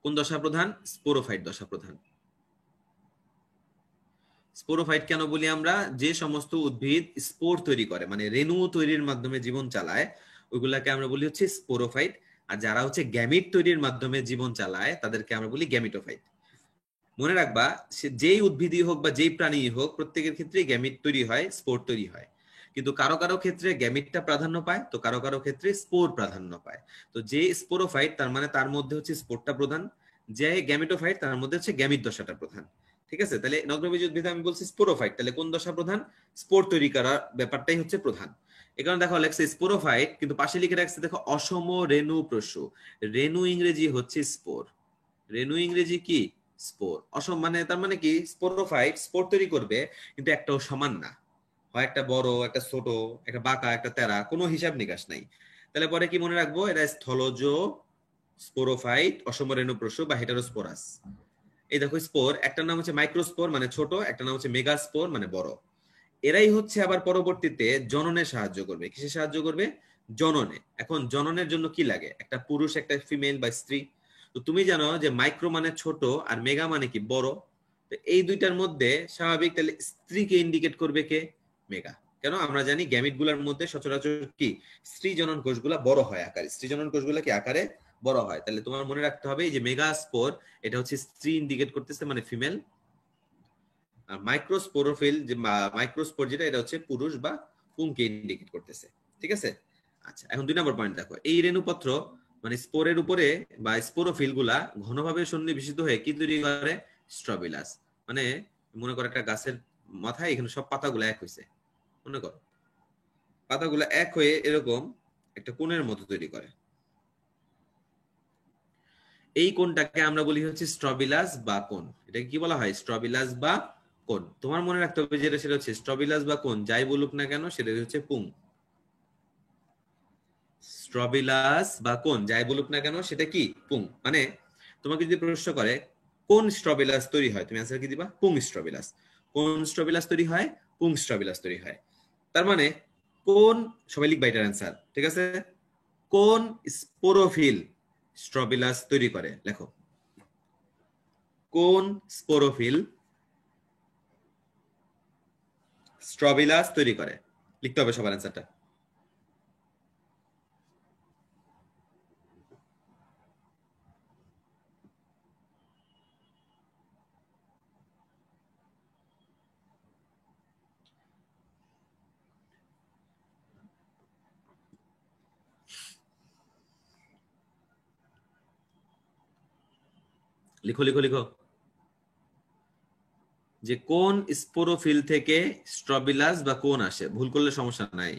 কোন দশা প্রধান? স্পোরোফাইট দশা প্রধান। স্পোরোফাইট কেন বলি আমরা? যে সমস্ত উদ্ভিদ স্পোর তৈরি করে, মানে রেণু তৈরির মাধ্যমে জীবন চালায়, ওইগুলাকে আমরা বলি হচ্ছে স্পোরোফাইট। আর যারা হচ্ছে গ্যামিট তৈরির মাধ্যমে জীবন চালায় তাদেরকে আমরা বলি গ্যামিটোফাইট। মনে রাখবা সে যেই উদ্ভিদই হোক বা যেই প্রাণী হোক, প্রত্যেকের ক্ষেত্রে গ্যামিট তৈরি হয়, স্পোর তৈরি হয়। কিন্তু কারো কারো ক্ষেত্রে গ্যামিটটা প্রাধান্য পায়, তো কারো কারো ক্ষেত্রে স্পোর প্রাধান্য পায়। তো যে স্পোরোফাইট তার মানে তার মধ্যে হচ্ছে স্পোরটা প্রধান, যে গ্যামিটোফাইট তার মধ্যে হচ্ছে গ্যামিট দশাটা প্রধান। ঠিক আছে, তাহলে নগ্নবীজী উদ্ভিদে আমি বলছি স্পোরোফাইট, তাহলে কোন দশা প্রধান? স্পোর তৈরি করার ব্যাপারটাই হচ্ছে প্রধান। এখানে দেখো লেখছে স্পোরোফাইট, কিন্তু পাশে লিখে রাখছে দেখো অসম রেণু প্রসূ। রেণু ইংরেজি হচ্ছে স্পোর। রেণু ইংরেজি কি? স্পোর। অসম মানে তার মানে কি স্পোরোফাইট স্পোর তৈরি করবে, কিন্তু একটাও সমান না, হয় একটা বড় একটা ছোট, একটা বাঁকা একটা তেরা, কোনো হিসাব নিকাশ নাই। তাহলে পরে কি মনে রাখবো? এটা স্থলজ স্পোরোফাইট, অসম রেণুপ্রসূ বা হেটারোস্পোরাস। এই দেখো স্পোর, একটা নাম হচ্ছে মাইক্রোস্পোর মানে ছোট, একটা নাম হচ্ছে মেগাস্পোর মানে বড়। এরাই হচ্ছে আবার পরবর্তীতে জননে সাহায্য করবে। কিসে সাহায্য করবে? জননে। এখন জননের জন্য কি লাগে? একটা পুরুষ, একটা ফিমেল বা স্ত্রী। তো তুমি জানো যে মাইক্রো মানে ছোট আর মেগা মানে কি বড়। তো এই দুইটার মধ্যে স্বাভাবিক, তাহলে স্ত্রীকে ইন্ডিকেট করবে কে? মেগা। কেন? আমরা জানি গ্যামিট গুলার মধ্যে সচরাচর কি স্ত্রী জনন কোষগুলা বড় হয় আকারে, স্ত্রী জনন কোষগুলা কি আকারে বড় হয়। তাহলে তোমার মনে রাখতে হবে এই যে মেগাস্পোর এটা হচ্ছে স্ত্রী ইন্ডিকেট করতেছে, মানে ফিমেল। আর মাইক্রোস্পোরোফিল যে মাইক্রোস্পোর যেটা, এটা হচ্ছে পুরুষ বা পুংকে ইন্ডিকেট করতেছে। ঠিক আছে? আচ্ছা, এখন 2 নম্বর পয়েন্ট দেখো, এই রেণুপত্র মানে স্পোরের উপরে বা স্পোরোফিল গুলা ঘনভাবে সন্নিবেশিত হয়ে কি তৈরি করে? স্ট্রবিলাস। মানে মনে করো একটা গাছের মাথায় এখানে সব পাতাগুলো এক হয়েছে, মনে করো পাতাগুলো এক হয়ে এরকম একটা কোণের মতো তৈরি করে। এই কোণটাকে আমরা বলি হচ্ছে স্ট্রবিলাস বা কোণ। এটাকে কি বলা হয়? স্ট্রবিলাস বা কোণ। তোমার মনে রাখতে হবে যেটা, সেটা হচ্ছে স্ট্রবিলাস বা কোণ যাই বলুক না কেন সেটা হচ্ছে পুং। স্ট্রবিলাস বা কোণ যাই বলুক না কেন সেটা কি? পুং। মানে তোমাকে যদি প্রশ্ন করে কোন স্ট্রবিলাস তৈরি হয়, তুমি অ্যান্সার কি দিবা? পুং স্ট্রবিলাস। কোন স্ট্রবিলাস তৈরি হয়? পুং স্ট্রবিলাস তৈরি হয়। তার মানে কোন, সবাই লিখবা এটার অ্যান্সার, ঠিক আছে? কোন স্পোরোফিল স্ট্রবিলাস তৈরি করে? লেখো, কোন স্পোরোফিল স্ট্রবিলাস তৈরি করে? লিখতে হবে সবার অ্যান্সারটা। লিখো লিখো লিখো, যে কোন স্পোরোফিল থেকে স্ট্রবিলাস বা কোন আসে। ভুল করলে সমস্যা নাই।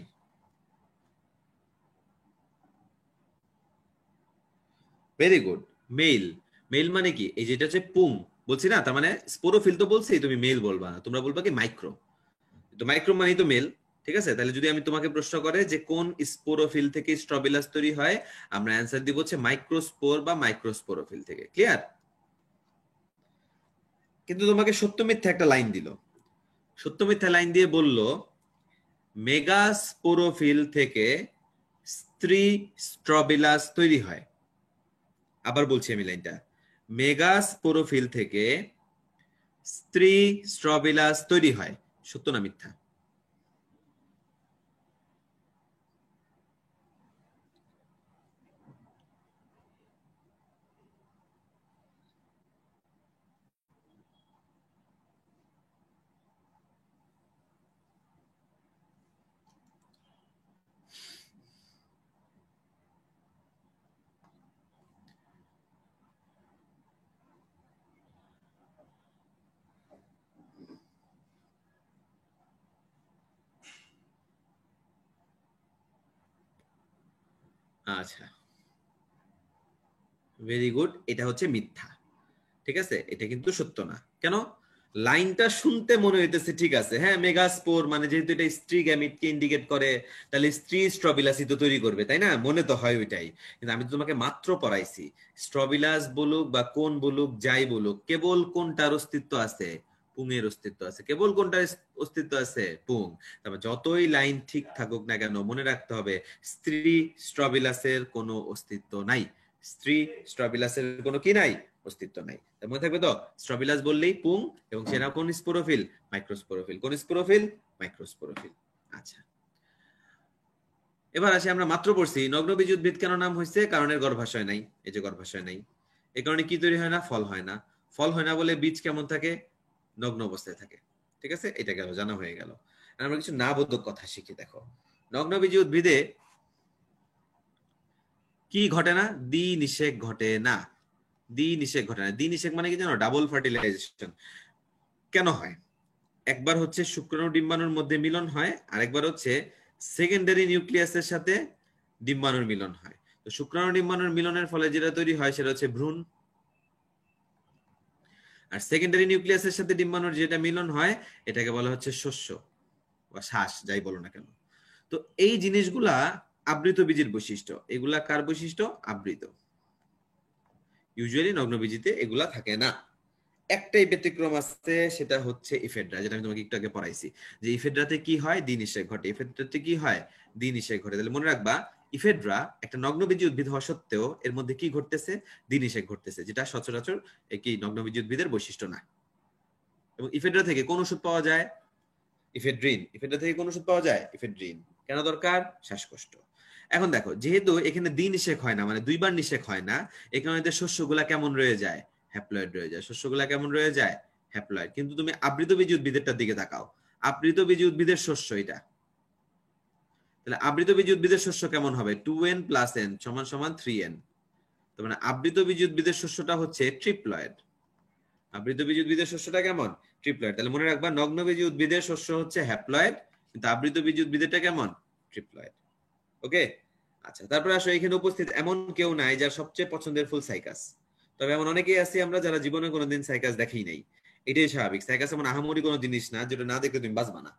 Very good. মেল। মেল মানে কি? এই যেটা হচ্ছে পুং বলছি না, তার মানে স্পোরোফিল তো বলছি, তুমি মেল বলবা না, তোমরা বলবা কি মাইক্রো। তো মাইক্রো মানেই তো মেল। ঠিক আছে? তাহলে যদি আমি তোমাকে প্রশ্ন করে যে কোন স্পোরোফিল থেকে স্ট্রবিলাস তৈরি হয়, আমরা অ্যান্সার দিব হচ্ছে মাইক্রোস্পোর বা মাইক্রোস্পোরোফিল থেকে। ক্লিয়ার? কিন্তু তোমাকে সত্য মিথ্যা একটা লাইন দিল। সত্য মিথ্যা লাইন দিয়ে বলল মেগাস্পোরোফিল থেকে স্ত্রী স্ট্রবিলাস তৈরি হয়। আবার বলছি আমি লাইনটা, মেগাস্পোরোফিল থেকে স্ত্রী স্ট্রবিলাস তৈরি হয়। সত্য না মিথ্যা? আচ্ছা, ভেরি গুড, এটা হচ্ছে মিথ্যা। ঠিক আছে? এটা কিন্তু সত্য না। কেন? লাইনটা শুনতে মনে হইতেছে ঠিক আছে, হ্যাঁ মেগাস্পোর মানে যেহেতু এটা স্ত্রী গ্যামিটকে ইন্ডিকেট করে, তাহলে স্ত্রী স্ট্রবিলাসই তো তৈরি করবে, তাই না? মনে তো হয় ওইটাই। কিন্তু আমি তো তোমাকে মাত্র পড়াইছি স্ট্রবিলাস বলুক বা কোন বলুক যাই বলুক, কেবল কোনটার অস্তিত্ব আছে? পুংয়ের অস্তিত্ব আছে। কেবল কোনটার অস্তিত্ব আছে? পুং। তারপর যতই লাইন ঠিক থাকুক না কেন, মনে রাখতে হবে স্ত্রী স্ট্রবিলাসের কোনো অস্তিত্ব নাই। স্ত্রী স্ট্রবিলাসের কোনো কি নাই? অস্তিত্ব নাই। মনে থাকবে তো? স্ট্রবিলাস বললেই পুং, এবং সেটা কোন স্পোরোফিল? মাইক্রোস্পোরোফিল। কোন স্পোরোফিল? মাইক্রোস্পোরোফিল। আচ্ছা, এবার আসি, আমরা মাত্র পড়ছি নগ্নবীজ উদ্ভিদ কেন নাম হয়েছে? কারণ এর গর্ভাশয় নাই। এই যে গর্ভাশয় নাই, এই কারণে কি তৈরি হয় না? ফল হয় না। ফল হয় না বলে বীজ কেমন থাকে? নগ্ন অবস্থায় থাকে। ঠিক আছে? এটা গেল, জানা হয়ে গেল। আমরা কিছু না বোধক কথা শিখি। দেখো, নগ্নবীজ উদ্ভিদে কি ঘটে না? দ্বি নিষেক ঘটে না। দ্বি নিষেক ঘটে না। দ্বি নিষেক মানে কি জানো? Double fertilization. কেন হয়? একবার হচ্ছে শুক্রাণু ডিম্বাণুর মধ্যে মিলন হয়, আরেকবার হচ্ছে সেকেন্ডারি নিউক্লিয়াসের সাথে ডিম্বাণুর মিলন হয়। তো শুক্রাণু ডিম্বাণুর মিলনের ফলে যেটা তৈরি হয় সেটা হচ্ছে ভ্রূণ। আর সেকেন্ডারি নিউক্লিয়াসের সাথে ডিম্বাণুর যেটা মিলন হয় এটাকে বলা হচ্ছে শস্য বা শ্বাস, যাই বলো না কেন। তো এই জিনিসগুলা আবৃত বীজের বৈশিষ্ট্য। এগুলা কার বৈশিষ্ট্য? আবৃত। ইউজুয়ালি নগ্নবীজিতে এগুলা থাকে না। একটাই ব্যতিক্রম আছে, সেটা হচ্ছে ইফেড্রা, যেটা আমি তোমাকে একটু আগে পড়াইছি। যে ইফেড্রাতে কি হয়? দ্বিনিষেক ঘটে। ইফেড্রাতে কি হয়? দ্বিনিষেক ঘটে। তাহলে মনে রাখবা, ইফেড্রা একটা নগ্নবীজি উদ্ভিদ হওয়া সত্ত্বেও এর মধ্যে কি ঘটতেছে? দ্বিনিষেক ঘটতেছে, যেটা সচরাচর কি নগ্নবীজি উদ্ভিদের বৈশিষ্ট্য না। এবং ইফেড্রা থেকে কোন ওষুধ পাওয়া যায়? ইফেড্রিন। ইফেড্রিন থেকে কোন ওষুধ পাওয়া যায়? ইফেড্রিন। কেন দরকার? শ্বাসকষ্ট। এখন দেখো, যেহেতু এখানে নিষেক হয় না, মানে দুইবার নিষেক হয় না, এই কারণে শস্যগুলা কেমন রয়ে যায়? হ্যাপ্লয়েড রয়ে যায়। শস্যগুলা কেমন রয়ে যায়? হ্যাপ্লয়েড। কিন্তু তুমি আবৃতবীজী উদ্ভিদেরটার দিকে তাকাও, আবৃতবীজী উদ্ভিদের শস্য এটা, তাহলে আবৃতবীজী উদ্ভিদের শস্য কেমন হবে? 2n + n = 3n। তার মানে আবৃতবীজী উদ্ভিদের শস্যটা হচ্ছে ট্রিপ্লয়েড। আবৃতবীজী উদ্ভিদের শস্যটা কেমন? ট্রিপ্লয়েড। তাহলে মনে রাখবা, নগ্নবীজী উদ্ভিদের শস্য হচ্ছে হ্যাপ্লয়েড, কিন্তু আবৃতবীজী উদ্ভিদেরটা কেমন? ট্রিপ্লয়েড। ওকে, আচ্ছা। তারপরে আসো, এখানে উপস্থিত এমন কেউ নাই যার সবচেয়ে পছন্দের ফুল সাইকাস। তবে এমন অনেকেই আছি আমরা যারা জীবনে কোনোদিন সাইকাস দেখেই নাই। এটাই স্বাভাবিক। সাইকাস এমন আহামরি কোনো জিনিস না যেটা না দেখলে তুমি বাঁচবা না।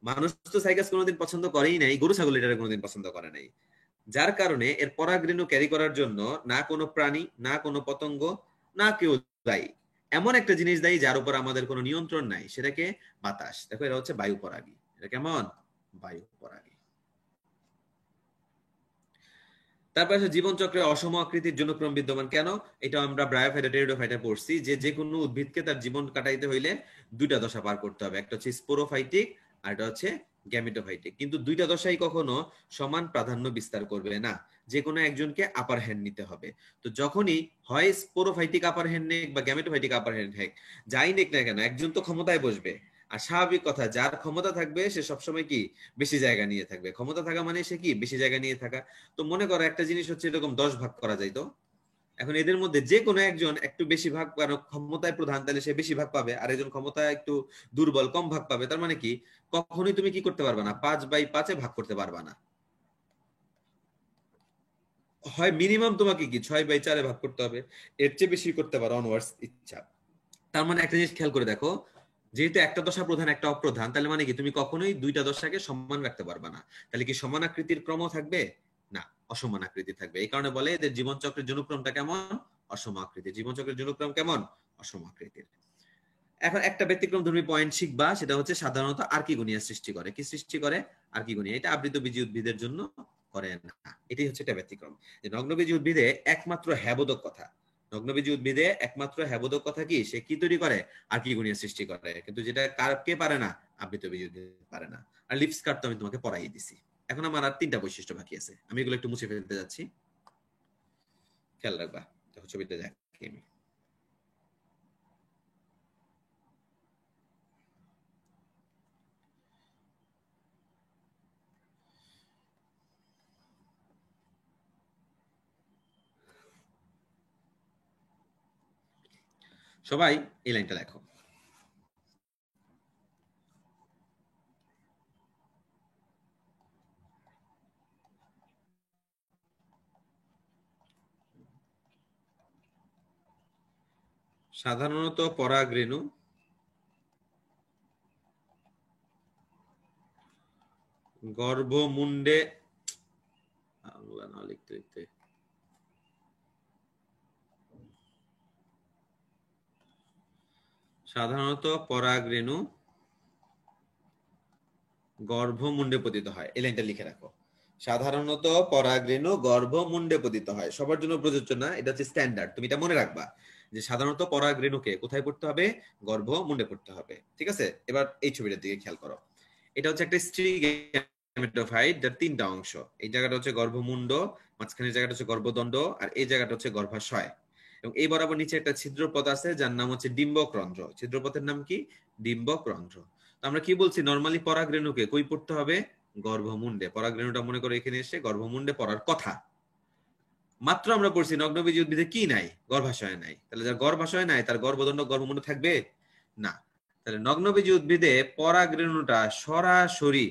মানুষ তো সাইকাস কোনোদিন পছন্দ করেই নাই, গরু ছাগল এটা কোনোদিন পছন্দ করে নাই। যার কারণে এর পরাগরেণু ক্যারি করার জন্য না কোনো প্রাণী, না কোনো পতঙ্গ, না কেউ দায়ী। এমন একটা জিনিস দায়ী যার উপর আমাদের কোনো নিয়ন্ত্রণ নাই, সেটাকে বাতাস। দেখো, এটা হচ্ছে বায়ু পরাগী। এটা কেমন? বায়ু পরাগী। তারপর জীবন চক্রে অসম আকৃতির জনক্রম বিদ্যমান কেন? এটা আমরা ব্রায়োফাইটা টেরিডোফাইটা পড়ছি, যে কোনো উদ্ভিদকে তার জীবন কাটাইতে হইলে দুইটা দশা পার করতে হবে। একটা হচ্ছে স্পোরোফাইটিক, আর এটা হচ্ছে গ্যামেটোফাইটিক। কিন্তু দুইটা দশাই কখনো সমান প্রাধান্য বিস্তার করবে না, যে কোনো একজনকে আপার হ্যান্ড নিতে হবে। তো যখনই হয় স্পোরোফাইটিক আপার হ্যান্ড নেক বা গ্যামেটোফাইটিক আপার হ্যান্ড নেক, যাই নেক না কেন, একজন তো ক্ষমতায় বসবে। আর স্বাভাবিক কথা, যার ক্ষমতা থাকবে সে সবসময় কি বেশি জায়গা নিয়ে থাকবে। ক্ষমতা থাকা মানে সে কি বেশি জায়গা নিয়ে থাকা। তো মনে করো একটা জিনিস হচ্ছে এরকম 10 ভাগ করা যায়। তো এখন এদের মধ্যে যে কোনো একজন একটু বেশি ভাগ, কারণ ক্ষমতায় প্রধান, তাহলে সে বেশি ভাগ পাবে, আর একজন ক্ষমতায় একটু দুর্বল, কম ভাগ পাবে। তার মানে কি, কখনোই তুমি কি করতে পারবা না 5/5 ভাগ করতে পারবা না। হয় মিনিমাম তোমাকে কি 6/4 ভাগ করতে হবে, এর চেয়ে বেশি করতে পারো অনওয়ার্ডস ইচ্ছা। তার মানে একটা জিনিস খেয়াল করে দেখো, যেহেতু একটা দশা প্রধান একটা অপ্রধান, তাহলে মানে কি তুমি কখনোই দুইটা দশাকে সমান রাখতে পারবা না। তাহলে কি সমান আকৃতির ক্রম থাকবে? না, অসমান আকৃতি থাকবে। এই কারণে বলে এদের জীবন চক্রের জনুক্রমটা কেমন? অসম আকৃতির। জীবন চক্রের জনুক্রম কেমন? অসম আকৃতির। এখন একটা ব্যতিক্রম ধর্মী পয়েন্ট শিখবা, সেটা হচ্ছে সাধারণত আর্কিগোনিয়া সৃষ্টি করে। কি সৃষ্টি করে? আর্কিগোনিয়া। এটা আবৃতবীজী উদ্ভিদের জন্য করে না। এটাই হচ্ছে একটা ব্যতিক্রম, যে নগ্নবীজী উদ্ভিদে একমাত্র হ্যাবোদক কথা। নগ্নবীজী উদ্ভিদে একমাত্র হ্যাবোদক কথা কি, সে কি তৈরি করে? আর্কিগোনিয়া সৃষ্টি করে। কিন্তু যেটা কে পারে না? আবৃতবীজী উদ্ভিদ পারে না। আর লিপস কার্ড তো আমি তোমাকে পড়াই দিছি। এখন আমার আর 3টা বৈশিষ্ট্য বাকি আছে, আমি এগুলো একটু মুছে ফেলতে যাচ্ছি, খেয়াল রাখবা। দেখো ছবিটা দেখি আমি। সবাই এই লাইনটা লেখো। সাধারণত পরাগরেণু গর্ভমুণ্ডে, বাংলা না লিখতে লিখতে, সাধারণত পরাগরেণু গর্ভমুণ্ডে পতিত হয়। এই লাইনটা লিখে রাখো। সাধারণত পরাগরেণু গর্ভমুণ্ডে পতিত হয়। সবার জন্য প্রযোজ্য না, এটা হচ্ছে স্ট্যান্ডার্ড। তুমি এটা মনে রাখবা যে সাধারণত পরাগরেণুকে কোথায় পড়তে হবে? গর্ভমুণ্ডে পড়তে হবে। ঠিক আছে, এবার এই ছবিটার দিকে খেয়াল করো। এটা হচ্ছে একটা স্ত্রী গ্যামেটোফাইট, যার 3টা অংশ। এই জায়গাটা হচ্ছে গর্ভমুণ্ড, মাঝখানের জায়গাটা হচ্ছে গর্ভদণ্ড, আর এই জায়গাটা হচ্ছে গর্ভাশয়। এবং এই বরাবর নিচে একটা ছিদ্রপথ আছে যার নাম হচ্ছে ডিম্বকরন্ধ্র। ছিদ্রপথের নাম কি? ডিম্বকরন্ধ্র। তো আমরা কি বলছি, নরমালি পরাগরেণুকে কই পড়তে হবে? গর্ভমুণ্ডে। পরাগরেণুটা মনে করে এখানে এসে গর্ভমুণ্ডে পড়ার কথা। মাত্র আমরা পড়ছি নগ্নবীজী উদ্ভিদে কি নাই? গর্ভাশয় নাই। তাহলে যার গর্ভাশয় নাই তার গর্ভদণ্ড গর্ভমুণ্ড থাকবে না। তাহলে নগ্নবীজী উদ্ভিদে পরাগরেণুটা সরাসরি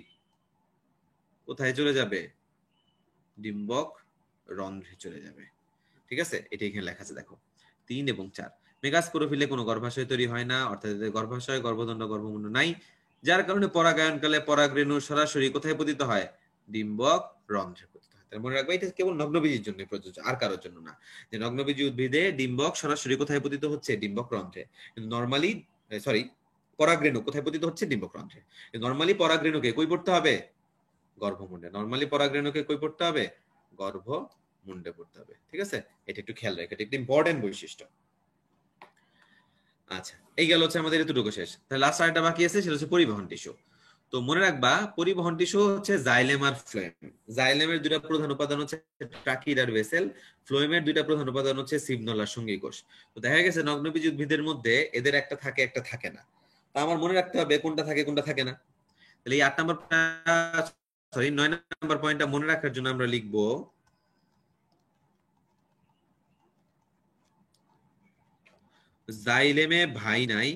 কোথায় চলে যাবে? ডিম্বক রন্ধ্রে চলে যাবে। ঠিক আছে, এটা এখানে লেখা আছে দেখো, 3 এবং 4। মেগাস্পোরোফিলে কোনো গর্ভাশয় তৈরি হয় না, অর্থাৎ গর্ভাশয়, গর্ভদণ্ড, গর্ভমুণ্ড নাই। যার কারণে পরাগায়নকালে পরাগরেণু সরাসরি কোথায় পতিত হয়? ডিম্বক রন্ধ্রে পতিত হয়। তাহলে মনে রাখবে, এটা কেবল নগ্নবীজীর জন্য প্রযোজ্য, আর কারোর জন্য না। যে নগ্নবীজী উদ্ভিদে ডিম্বক সরাসরি কোথায় পতিত হচ্ছে? ডিম্বক রন্ধ্রে। কিন্তু নরমালি, সরি, পরাগরেণু কোথায় পতিত হচ্ছে? ডিম্বক রন্ধ্রে। নরমালি পরাগরেণুকে কই পড়তে হবে? গর্ভমুণ্ডে। নরমালি পরাগরেণুকে কই পড়তে হবে? গর্ভমুণ্ডে পড়তে হবে। ঠিক আছে, এটা একটু খেয়াল রাখো, এটা একটা ইম্পর্টেন্ট বৈশিষ্ট্য। আচ্ছা, এই গেল হচ্ছে আমাদের এতটুকু শেষ। তাহলে লাস্ট আরেকটা বাকি আছে, সেটা হচ্ছে পরিবহন টিস্যু। তো মনে রাখবা পরিবহন টিস্যু হচ্ছে জাইলেম আর ফ্লোয়েম। জাইলেমের দুইটা প্রধান উপাদান হচ্ছে ট্রাকিড আর ভেসেল, ফ্লোয়েমের দুইটা প্রধান উপাদান হচ্ছে সিগনল আর সঙ্গী কোষ। তো দেখা গেছে নগ্নবীজ উদ্ভিদের মধ্যে এদের একটা থাকে একটা থাকে না। তা আমার মনে রাখতে হবে কোনটা থাকে কোনটা থাকে না। তাহলে এই 8 নম্বর, সরি 9 নম্বর পয়েন্টটা মনে রাখার জন্য আমরা লিখবো জাইলেমে ভাই নাই,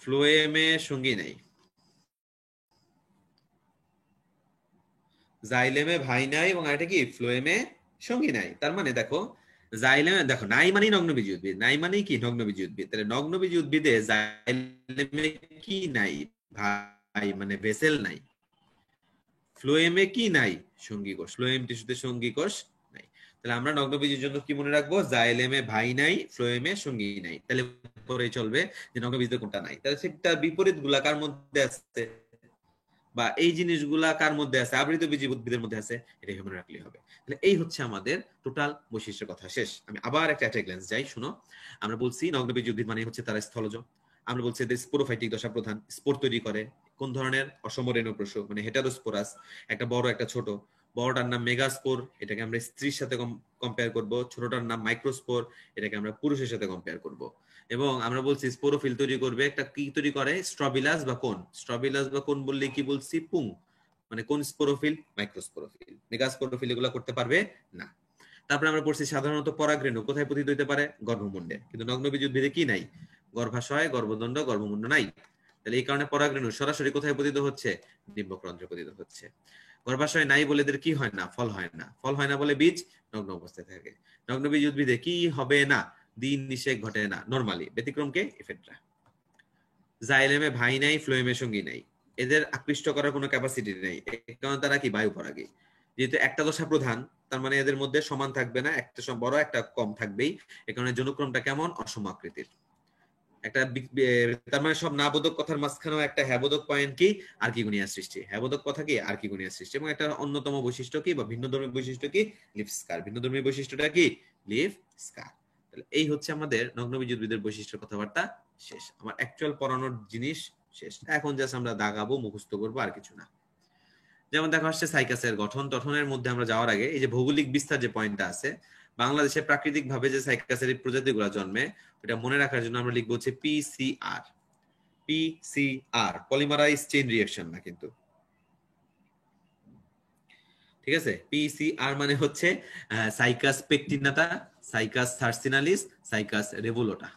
ফ্লোয়েমে সঙ্গী নাই। জাইলেমে ভাই নাই এবং এটা কি ফ্লোয়েমে সঙ্গী নাই। তার মানে দেখো জাইলেমে দেখো নাই মানেই নগ্নবীজি উদ্ভিদ, নাই মানেই কি নগ্নবীজি উদ্ভিদ। তাহলে নগ্নবীজি উদ্ভিদে জাইলেমে কি নাই, ভাই মানে ভেসেল নাই। ফ্লোয়েমে কি নাই, সঙ্গী কোষ। ফ্লোয়েম টিস্যুতে সঙ্গী কোষ নাই। তাহলে আমরা নগ্নবীজির জন্য কি মনে রাখবো, জাইলেমে ভাই নাই, ফ্লোয়েমে সঙ্গী নাই। তাহলে পরে চলবে যে নগ্নবীজিতে কোনটা নাই। তাহলে সেটা বিপরীত গুলা কার মধ্যে আছে, বা এই জিনিসগুলা কার মধ্যে আছে, আবৃত বীজি উদ্ভিদের মধ্যে আছে, এটাই মনে রাখলেই হবে। তাহলে এই হচ্ছে আমাদের টোটাল বৈশিষ্ট্যের কথা শেষ। আমি আবার একটা গ্ল্যান্স যাই, শুনো। আমরা বলছি নগ্নবীজি উদ্ভিদ মানে হচ্ছে তারা স্থলজ। আমরা বলছি এদের স্পোরোফাইটিক দশা প্রধান, স্পোর তৈরি করে কোন ধরনের, অসম রেণুপ্রসূ মানে হেটারোস্পোরাস, একটা বড় একটা ছোট। বড়টার নাম মেগাস্পোর, এটাকে আমরা স্ত্রীর সাথে কম্পেয়ার করব। ছোটটার নাম মাইক্রোস্পোর, এটাকে আমরা পুরুষের সাথে কম্পেয়ার করব। এবং আমরা বলছি স্পোরোফিল তৈরি করবে একটা, কি তৈরি করে, স্ট্রবিলাস বা কোন। স্ট্রবিলাস বা কোন বললে কি বলছি, পুং, মানে কোন স্পোরোফিল, মাইক্রোস্পোরোফিল। মেগাস্পোরোফিল এগুলো করতে পারবে না। তারপরে আমরা পড়ছি সাধারণত পরাগরেণু কোথায় পতিত হইতে পারে, গর্ভমুণ্ডে। কিন্তু নগ্নবীজ উদ্ভিদে কি নাই, গর্ভাশয়, গর্ভদণ্ড, গর্ভমুণ্ড নাই। তাহলে এই কারণে পরাগরেণু সরাসরি কোথায় পতিত হচ্ছে, ডিম্বকরন্ধ্রে পতিত হচ্ছে। গর্ভাশয় নাই বলে এদের কি হয় না, ফল হয় না। ফল হয় না বলে বীজ নগ্ন অবস্থায় থাকে। নগ্নবীজ উদ্ভিদে কি হবে না, দিন নিষেক ঘটে না নরমালি, ব্যতিক্রমকে এফেক্টরা। জাইলেমে ভাই নাই, ফ্লোয়েমে সঙ্গী নাই। এদের আকৃষ্ট করার কোনো ক্যাপাসিটি নেই, কারণ তারা কি বায়ু পরাগী। যেহেতু একটা দশা প্রধান, তার মানে এদের মধ্যে সমান থাকবে না, একটা বড় একটা কম থাকবেই। এ কারণে জনুক্রমটা কেমন, অসম আকৃতির। একটা তার মানে সব না বোধক কথার মাঝখানেও একটা হ্যাবোধক পয়েন্ট কি, আর্কিগোনিয়া সৃষ্টি। হ্যাবোধক কথা কি, আর্কিগোনিয়া সৃষ্টি। এবং একটা অন্যতম বৈশিষ্ট্য কি, বা ভিন্ন ধর্মী বৈশিষ্ট্য কি, লিফ স্কার। ভিন্ন ধর্মী বৈশিষ্ট্যটা কি, লিফ স্কার। তাহলে এই হচ্ছে আমাদের নগ্নবীজ উদ্ভিদের বৈশিষ্ট্য কথাবার্তা শেষ। আমার অ্যাকচুয়াল পড়ানোর জিনিস শেষ। এখন জাস্ট আমরা দাগাবো, মুখস্থ করবো, আর কিছু না। যেমন দেখা আসছে সাইকাসের গঠন গঠনের মধ্যে আমরা যাওয়ার আগে এই যে ভৌগোলিক বিস্তার যে পয়েন্টটা আছে, বাংলাদেশে প্রাকৃতিক ভাবে যে সাইকাসের প্রজাতিগুলো জন্মে, এটা মনে রাখার জন্য আমরা লিখবো হচ্ছে PCR. PCR polymerise chain reaction না কিন্তু, ঠিক আছে। পিসিআর মানে হচ্ছে সাইকাস পেকটিনাটা, সাইকাস সার্সিনালিস, সাইকাস রেভুলোটা।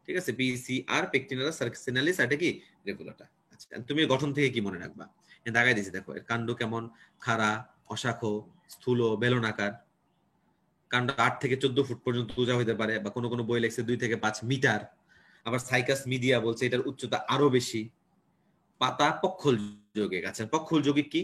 ঠিক আছে, পিসিআর পেকটিনাটা, সার্সিনালিস, এটা কি রেভুলোটা। আচ্ছা, তুমি গঠন থেকে কি মনে রাখবা, দাগাই দিয়েছি দেখো। এর কাণ্ড কেমন, খাড়া, অশাখ, স্থূল, বেলনাকার। কাণ্ড 8 থেকে 14 ফুট পর্যন্ত উঁচা হতে পারে, বা কোনো কোনো বই লেখছে 2 থেকে 5 মিটার। আবার সাইকাস মিডিয়া বলছে এটার উচ্চতা আরো বেশি। পাতা পক্ষল যৌগিক। আচ্ছা, পক্ষল যৌগিক কি,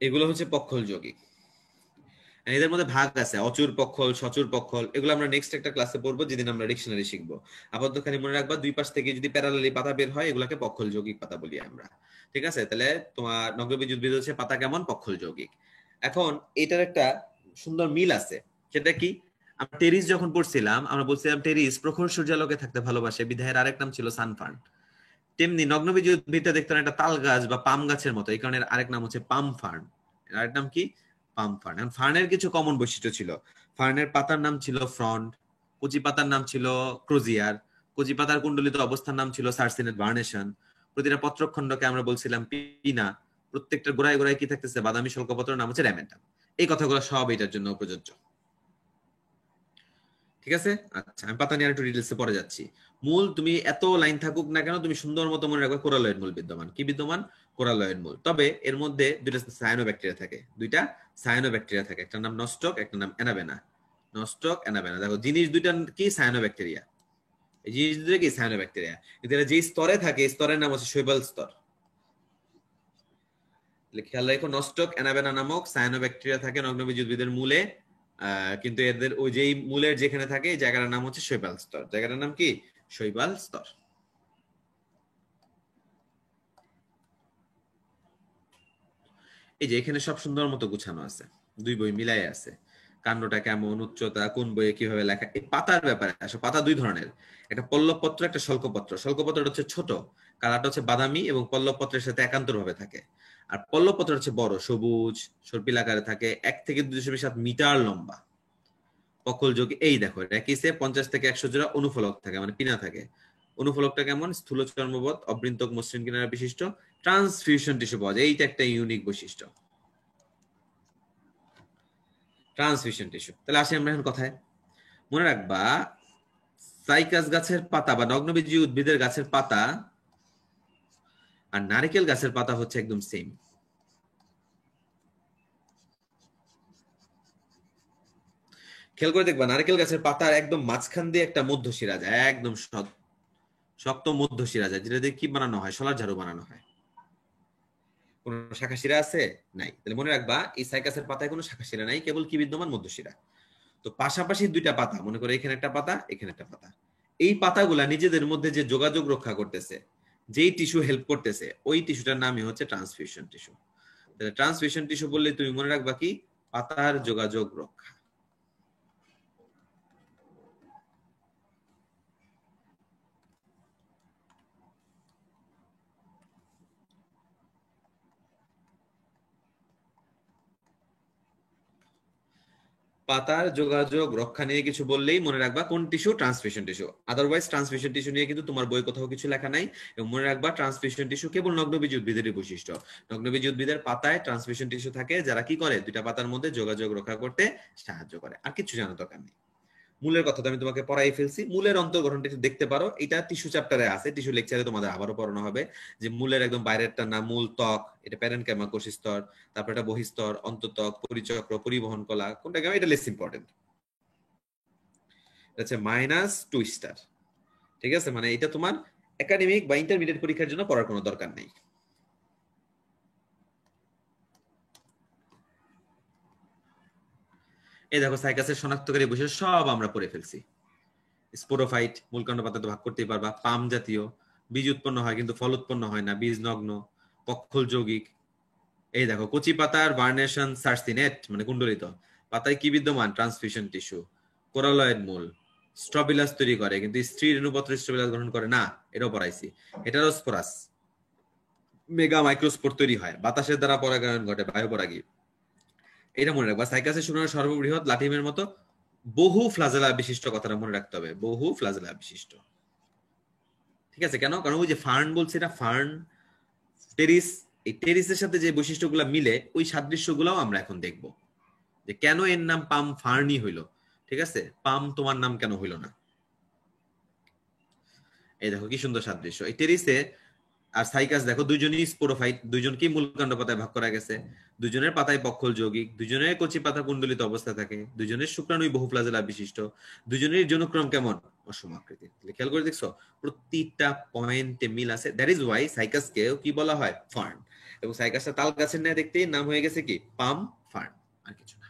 এগুলো হচ্ছে পক্ষল যৌগিক। এদের মধ্যে ভাগ আছে, অচুর পক্ষল, সচুর পক্ষল। এগুলো আমরা নেক্সট একটা ক্লাসে পড়বো, যেদিন আমরা ডিকশনারি শিখবো। আপাতত খালি মনে রাখবা, দুই পাশ থেকে যদি প্যারালালি পাতা বের হয়, এগুলোকে পক্ষল যৌগিক পাতা বলি আমরা। ঠিক আছে, তাহলে তোমার নগ্নবীজ উদ্ভিদ হচ্ছে পাতা কেমন, পক্ষল যৌগিক। এখন এটার একটা সুন্দর মিল আছে, সেটা কি, আমরা টেরিস যখন পড়ছিলাম আমরা বলছিলাম টেরিস প্রখর সূর্যালোকে থাকতে ভালোবাসে, বিধায়ের আরেক নাম ছিল সানফার্ন। তেমনি নগ্নবীজ উদ্ভিদটা দেখতে একটা তাল গাছ বা পাম গাছের মতো, এই কারণে আরেক নাম হচ্ছে পাম ফার্ন। আরেক নাম কি, পাম ফার্ন। এখন ফার্নের কিছু কমন বৈশিষ্ট্য ছিল। ফার্নের পাতার নাম ছিল ফ্রন্ট, কচি পাতার নাম ছিল ক্রোজিয়ার, কচি পাতার কুণ্ডলিত অবস্থার নাম ছিল সার্সিনেট ভার্নেশন, প্রতিটা পত্রখণ্ডকে আমরা বলছিলাম পিনা, প্রত্যেকটা গোড়ায় গোড়ায় কি থাকতেছে, বাদামি শল্কপত্র, নাম হচ্ছে র্যামেন্টাম। এই কথাগুলো সব এটার জন্য প্রযোজ্য। ঠিক আছে, আচ্ছা আমি পাতা নিয়ে একটু ডিটেলসে পরে যাচ্ছি। মূল তুমি এত লাইন থাকুক না কেন, তুমি সুন্দর মতো মনে রাখবে কোরালয়েড মূল বিদ্যমান। কি বিদ্যমান, কোরালয়েড মূল। তবে এর মধ্যে দুইটা সায়ানোব্যাকটেরিয়া থাকে, দুইটা সায়ানোব্যাকটেরিয়া থাকে, একটা নাম নস্টক, একটা নাম অ্যানাবেনা। নস্টক, অ্যানাবেনা, দেখো জিনিস দুইটা কি, সায়ানোব্যাকটেরিয়া। এই জিনিস দুটো কি, সায়ানোব্যাকটেরিয়া। কিন্তু এরা যে স্তরে থাকে, স্তরের নাম হচ্ছে শৈবাল স্তর। খেয়াল রাখো, নস্টক, অ্যানাবেনা নামক সায়ানোব্যাকটেরিয়া থাকে নগ্নবীজ উদ্ভিদের মূলে। কিন্তু এদের ওই যেই মূলের যেখানে থাকে, এই জায়গাটার নাম হচ্ছে শৈবাল স্তর। জায়গাটার নাম কি, শৈবাল স্তর। এই যে এখানে সব সুন্দর মতো গুছানো আছে, দুই বই মিলাই আছে, কাণ্ডটা কেমন, উচ্চতা, কোন বইয়ে কিভাবে লেখা। এই পাতার ব্যাপারে আসলে পাতা দুই ধরনের, একটা পল্লব পত্র, একটা শল্কপত্র। শল্কপত্রটা হচ্ছে ছোট, কালারটা হচ্ছে বাদামি এবং পল্লব পত্রের সাথে একান্তর ভাবে থাকে। আর পল্লব পত্র হচ্ছে বড়, সবুজ, সর্পিল আকারে থাকে, 1 থেকে 2.7 মিটার লম্বা, পক্ষল যোগ। এই দেখো র্যাকিসে 50 থেকে 100 জোড়া অনুফলক থাকে, মানে পিনা থাকে। অনুফলকটা কেমন? স্থূল চর্মবৎ, অবৃন্তক মসৃণ কিনারা বিশিষ্ট, ট্রান্সফিউশন টিস্যু পাওয়া যায়। এইটা একটা ইউনিক বৈশিষ্ট্য, ট্রান্সফিউশন টিস্যু। তাহলে আসি আমরা এখন কথায়। মনে রাখবা সাইকাস গাছের পাতা বা নগ্নবীজী উদ্ভিদের গাছের পাতা আর নারিকেল গাছের পাতা হচ্ছে একদম সেম। খেয়াল করে দেখবা নারকেল গাছের পাতার একদম মাঝখান দিয়ে একটা মধ্যশিরা যায়, একদম শক্ত মধ্যশিরা যায়, যেটা দিয়ে কি বানানো হয়? শলার ঝাড়ু বানানো হয়। কোন শাখা শিরা আছে? নাই। তাহলে মনে রাখবা এই সাইকাসের পাতায় কোনো শাখা শিরা নাই, কেবল কি বিদ্যমান? মধ্যশিরা। তো পাশাপাশি দুইটা পাতা, মনে করো এখানে একটা পাতা, এখানে একটা পাতা, এই পাতাগুলা নিজেদের মধ্যে যে যোগাযোগ রক্ষা করতেছে, যেই টিস্যু হেল্প করতেছে, ওই টিস্যুটার নামই হচ্ছে ট্রান্সফিউশন টিস্যু। তাহলে ট্রান্সফিউশন টিস্যু বললে তুমি মনে রাখবা কি? পাতার যোগাযোগ রক্ষা। পাতার যোগাযোগ রক্ষা নিয়ে কিছু বললেই মনে রাখবা কোন tissue? Transfusion tissue. Otherwise transfusion tissue নিয়ে কিন্তু তোমার বই কোথাও কিছু লেখা নাই। এবং মনে রাখবা ট্রান্সফিউশন টিস্যু কেবল নগ্নবীজী উদ্ভিদেরই বৈশিষ্ট্য। নগ্নবীজী উদ্ভিদের পাতায় ট্রান্সফিউশন টিস্যু থাকে, যারা কি করে? দুইটা পাতার মধ্যে যোগাযোগ রক্ষা করতে সাহায্য করে। আর কিছু জানার দরকার নেই। মূলের কথা তো আমি তোমাকে পড়াই ফেলছি। মূলের অন্তর্গঠনটা একটু দেখতে পারো, এটা টিস্যু চ্যাপ্টারে আছে, টিস্যু লেকচারে তোমাদের আবারও পড়ানো হবে যে মূলের একদম বাইরেরটা না মূল ত্বক, এটা প্যারেনকাইমা কোষ স্তর, তারপর এটা বহিস্তর, অন্তঃত্বক, পরিচক্র, পরিবহন কলা, কোনটা কেমন, এটা লেস ইম্পর্টেন্ট। আচ্ছা, -2 স্টার। ঠিক আছে, মানে এটা তোমার একাডেমিক বা ইন্টারমিডিয়েট পরীক্ষার জন্য পড়ার কোনো দরকার নেই। এই দেখো সাইকাসের শনাক্তকারী বৈশিষ্ট্য সব আমরা পড়ে ফেলছি। স্পোরোফাইট, মূলকাণ্ড পাতাতে ভাগ করতেই পারবা। পাম জাতীয়, বীজ উৎপন্ন হয় কিন্তু ফল উৎপন্ন হয় না, বীজ নগ্ন, পক্ষল যৌগিক। এই দেখো কচি পাতার ভার্নেশন সার্সিনেট, মানে কুণ্ডলিত। পাতায় কি বিদ্যমান? Transfusion tissue. কোরালয়েড মূল, স্ট্রবিলাস তৈরি করে, কিন্তু স্ত্রী রেণুপত্র স্ট্রবিলাস গ্রহণ করে না, এটাও পড়াইছি। হেটারোস্পোরাস, মেগা মাইক্রোস্পোর তৈরি হয়, বাতাসের দ্বারা পরাগায়ন ঘটে, বায়ুপরাগী। এটা মনে রাখবা। সাইকাসের শুনানো সর্ববৃহৎ লাঠিমের মতো বহু ফ্লাজেলা বিশিষ্ট, কথাটা মনে রাখতে হবে, বহু ফ্লাজেলা বিশিষ্ট। ঠিক আছে, কেন? কারণ ওই যে ফার্ন বলছে, এটা ফার্ন, টেরিস, এই টেরিসের সাথে যে বৈশিষ্ট্যগুলো মিলে, ওই সাদৃশ্যগুলোও আমরা এখন দেখব যে কেন এর নাম পাম ফার্নই হইলো। ঠিক আছে, পাম তোমার নাম কেন হইলো না? এই দেখো কি সুন্দর সাদৃশ্য। এই টেরিসে আর সাইকাস দেখো দুইজনই স্পোরোফাইট, দুইজনকেই মূলকাণ্ড পাতায় ভাগ করা গেছে, দুজনের পাতায় পক্ষল যৌগিক, দুজনের কচি পাতা কুণ্ডলিত অবস্থা থাকে, দুজনের শুক্রাণুই বহু ফ্লাজেলা বিশিষ্ট, দুজনের যৌনক্রম কেমন? অসম আকৃতি। খেয়াল করে দেখছো প্রতিটা পয়েন্টে মিল আছে। দ্যাট ইজ ওয়াই সাইকাসকে কি বলা হয়? ফার্ন। এবং সাইকাসটা তাল গাছের ন্যায় দেখতে, নাম হয়ে গেছে কি? পাম ফার্ন, আর কিছু না।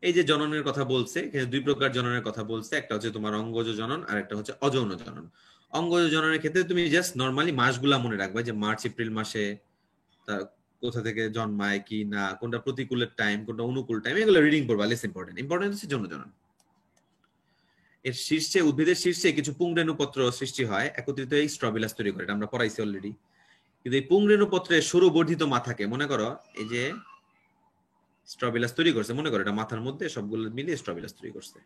এই যে জননের কথা বলছে, এখানে দুই প্রকার জননের কথা বলছে, একটা হচ্ছে তোমার অঙ্গজ জনন আর একটা হচ্ছে অযৌন জনন। অঙ্গজ জননের ক্ষেত্রে তুমি জাস্ট নর্মালি মাসগুলা মনে রাখবে, যে মার্চ এপ্রিল মাসে তার কোথা থেকে জন্মায় কি না, কোনটা প্রতিকূলের টাইম, কোনটা অনুকূল টাইম, এগুলো রিডিং করবা, লেস ইম্পর্টেন্ট। ইম্পর্টেন্ট হচ্ছে যৌন জনন। এর শীর্ষে, উদ্ভিদের শীর্ষে কিছু পুংরেণুপত্র সৃষ্টি হয়, একত্রিত এই স্ট্রবিলাস তৈরি করে, এটা আমরা পড়াইছি অলরেডি। কিন্তু এই পুংরেণুপত্রের সরু বর্ধিত মাথাকে মনে করো, এই যে স্ট্রবিলাস তৈরি করছে, মনে করো এটা মাথার মধ্যে সবগুলো মিলিয়ে স্ট্রবিলাস তৈরি করছে,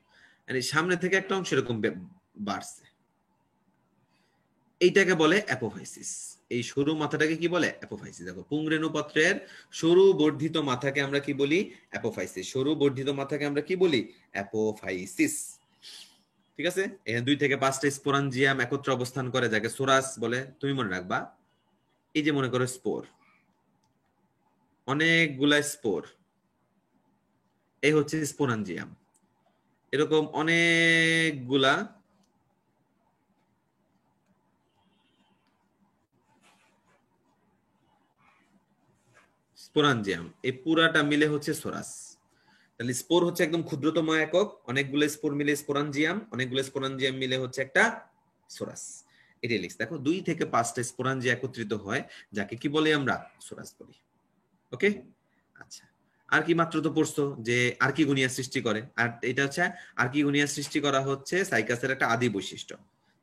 আর এই সামনে থেকে একটা অংশ এরকম বাড়ছে, এইটাকে বলে অ্যাপোফাইসিস। এই সরু মাথাটাকে কি বলে? অ্যাপোফাইসিস। দেখো পুংরেণু পত্রের সরু বর্ধিত মাথাকে আমরা কি বলি? অ্যাপোফাইসিস। সরু বর্ধিত মাথাকে আমরা কি বলি? অ্যাপোফাইসিস। ঠিক আছে, এখানে 2 থেকে 5টা স্পোরাঞ্জিয়াম একত্রে অবস্থান করে, যাকে সোরাস বলে। তুমি মনে রাখবা এই যে মনে করো স্পোর, অনেকগুলা স্পোর, এই হচ্ছে স্পোরাঞ্জিয়াম, এরকম অনেকগুলা স্পোরাঞ্জিয়াম, এই পুরাটা মিলে হচ্ছে সোরাস। তাহলে স্পোর হচ্ছে একদম ক্ষুদ্রতম একক, অনেকগুলো স্পোর মিলে স্পোরাঞ্জিয়াম, অনেকগুলো স্পোরাঞ্জিয়াম মিলে হচ্ছে একটা সোরাস। এটাই লিখছে। দেখো 2 থেকে 5টা স্পোরাঞ্জিয়া একত্রিত হয়, যাকে কি বলে আমরা সোরাস বলি। ওকে, আচ্ছা। আর কি মাত্র তো পড়ছো যে আর্কিগোনিয়া সৃষ্টি করে, আর এটা হচ্ছে আর্কিগোনিয়া সৃষ্টি করা হচ্ছে সাইকাসের একটা আদি বৈশিষ্ট্য।